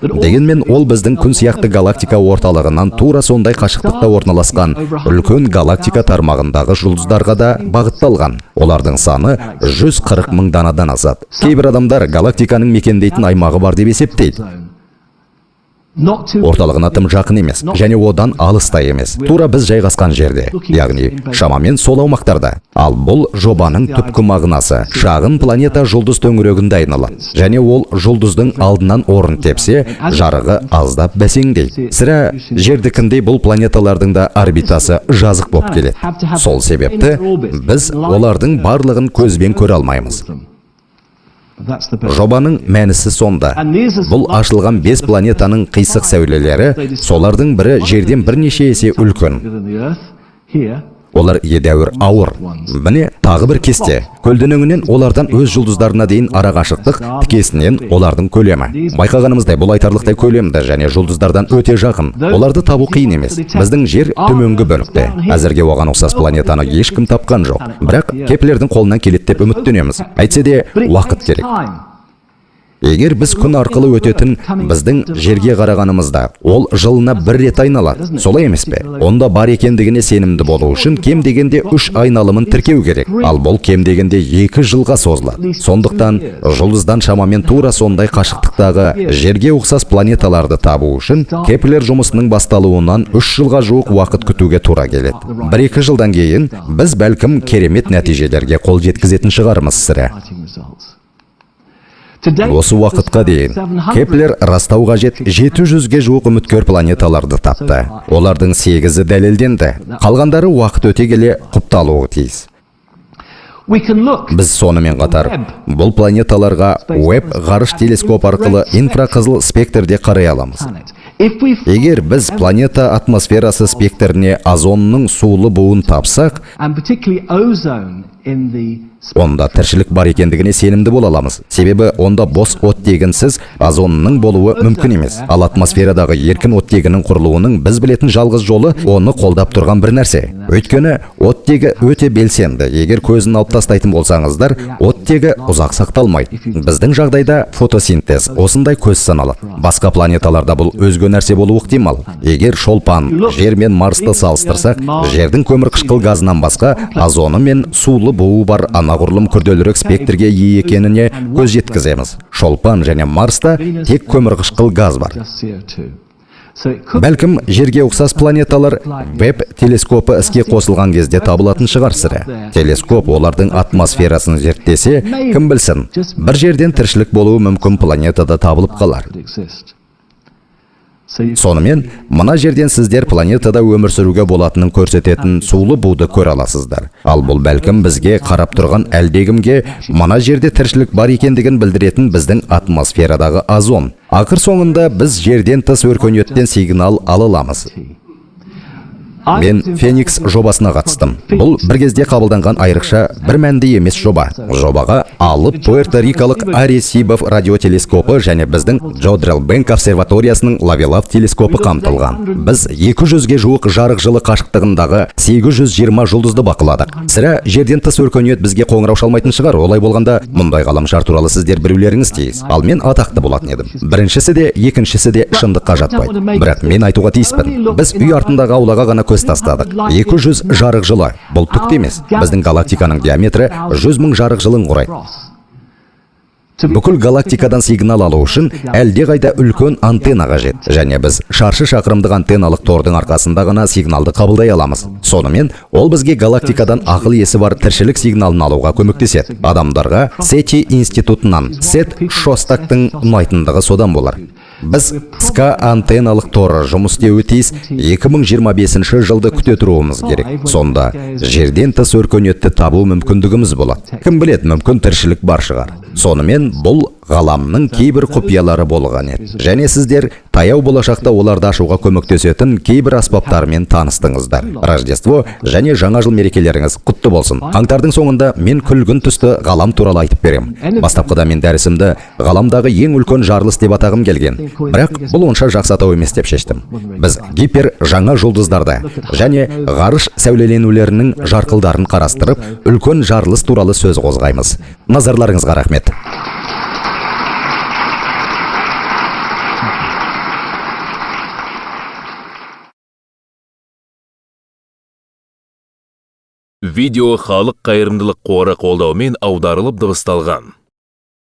Дегенмен ол біздің күн сияқты галактика орталығынан тура сондай қашықтықта орналасқан үлкен галактика тармағындағы жұлдыздарға да бағытталған. Олардың саны 140 мың данадан асады. Кейбір адамдар галактиканың мекендейтін аймағы бар деп есептейді. Орталығына тым жақын емес, және одан алыста емес. Тура біз жайғасқан жерде, яғни шамамен сол аумақтарда. Ал бұл жобаның түпкі мағынасы. Шағын планета жұлдыз төңірегінде айналады. Және ол жұлдыздың алдынан орын тепсе, жарығы аздап бәсеңдейді. Сірә жердікіндей бұл планеталардың да орбитасы жазық болып келеді. Сол себепті біз олардың барлығын көзбен көре алмаймыз. Жобаның мәнісі сонда. Бұл ашылған 5 планетаның қисық сәулелері, солардың бірі жерден бірнеше есе үлкен. Олар едәуір ауыр. Міне тағы бір кесте. Көлденеңінен олардан өз жұлдыздарына дейін арақашықтық, тікесінен олардың көлемі. Байқағанымыздай бұл айтарлықтай көлемді және жұлдыздардан өте жақын. Оларды табу қиын емес. Біздің жер төменгі бөлікте. Әзірге оған ұқсас планетаны ешкім тапқан жоқ. Бірақ Кеплердің қолынан келеді деп үміттенеміз. Әйтсе де уақыт керек. Егер біз күн арқылы өтетін біздің жерге қарағанымызда, ол жылына бір рет айналады. Солай емес пе? Онда бар екендігіне сенімді болу үшін кем дегенде 3 айналымын тіркеу керек. Ал бұл кем дегенде 2 жылға созылады. Сондықтан жұлдыздан шамамен тура сондай қашықтықтағы жерге ұқсас планеталарды табу үшін Кеплер жұмысының басталуынан 3 жылға жуық уақыт күтуге тура келеді. 1-2 жылдан кейін біз бәлкім керемет нәтижелерге қол жеткізетін шығармыз сірә. Осы уақытқа дейін Кеплер растау қажет 700-ге жуық үміткер планеталарды тапты. Олардың 8-і дәлелденді. Қалғандары уақыт өте келе құпталуы тиіс. Біз сонымен қатар бұл планеталарға Уэбб ғарыш телескоп арқылы инфрақызыл спектрде қарай аламыз. Егер біз планета атмосферасы спектріне озонның сулы буын тапсақ, онда тіршілік бар екендігіне сенімді бола аламыз. Себебі онда бос оттегінсіз озонның болуы мүмкін емес. Ал атмосферадағы еркін оттегінің құрылуының біз білетін жалғыз жолы оны қолдап тұрған бір нәрсе. Өйткені оттегі өте белсенді. Егер көзін алып тастайтын болсаңыздар, оттегі ұзақ сақталмайды. Біздің жағдайда фотосинтез осындай көз саналады. Басқа планеталарда бұл өзге нәрсе болуы ықтимал. Егер шолпан Жер мен Марсты салыстырсақ, Жердің көмірқышқыл газынан басқа озоны мен сулы буы бар анағұрлым күрделірек спектрге ие екеніне көз жеткіземіз. Шолпан және Марста тек көмірқышқыл газ бар. Бәлкім жерге ұқсас планеталар Вебб телескопы іске қосылған кезде табылатын шығар сірә. Телескоп олардың атмосферасын зерттесе, кім білсін, бір жерден тіршілік болуы мүмкін планетада табылып қалар. Сонымен, мына жерден сіздер планетада өмір сүруге болатынын көрсететін сулы буды көре аласыздар. Ал бұл бәлкім бізге қарап тұрған әлдегімге мына жерде тіршілік бар екендігін білдіретін біздің атмосферадағы озон. Ақыр соңында біз жерден тыс өркениеттен сигнал ала аламыз. Мен Феникс жобасына қатыстым. Бұл бір кезде қабылданған айрықша бір мәнді емес жоба. Жобаға алып Пуэрто-Рикалық Аресибов радиотелескопы және біздің Джодрел Бэнк обсерваториясының Лавелав телескопы қамтылған. Біз 200-ге жуық жарық жылы қашықтығындағы 820 жұлдызды бақыладық. Сірә жерден тыс өркениет бізге қоңырау шалмайтын шығар. Олай болғанда мұндай ғаламшар туралы сіздер білулеріңіз тиіс. Ал мен атақты болатын едім. Біріншісі де, екіншісі де шындыққа жатпайды. Бірақ мен айтуға тиіспін. Біз үй артындағы аулаға ғана көз тастадық. 200 жарық жылы. Бұл түк емес. Біздің галактиканың диаметрі 100 мың жарық жылын құрайды. Бүкіл галактикадан сигнал алу үшін әлде қайда үлкен антенна қажет. Және біз шаршы шақырымдық антенналық тордың арқасында ғана сигналды қабылдай аламыз. Сонымен, ол бізге галактикадан ақыл есі бар тіршілік сигналын алуға көмектеседі. Адамдарға Сети институтынан Сет Шостактың ұнайтындығы содан болар. Біз қысқа антенналық торы жұмыс істеуі тиіс 2025 жылды күте тұруымыз керек. Сонда жерден тыс өркениетті табу мүмкіндігіміз болады. Кім білет, мүмкін тіршілік бар шығар. Сонымен бұл ғаламның кейбір құпиялары болған еді. Және сіздер таяу болашақта оларды ашуға көмектесетін кейбір аспаптармен таныстыңыздар. Рождество және жаңа жыл мерекелеріңіз құтты болсын. Қаңтардың соңында мен күлгін түсті ғалам туралы айтып берем. Бастапқыда мен дәрісімді ғаламдағы ең үлкен жарылыс деп атағым келген. Бірақ бұл онша жақсы атау емес деп шештім. Біз гипер жаңа жұлдыздарды және ғарыш сәулеленулерінің жарқылдарын қарастырып, үлкен жарылыс туралы сөз қозғаймыз. Назарларыңызға рахмет. Видео халық қайырымдылық қоры қолдауымен аударылып дыбысталған.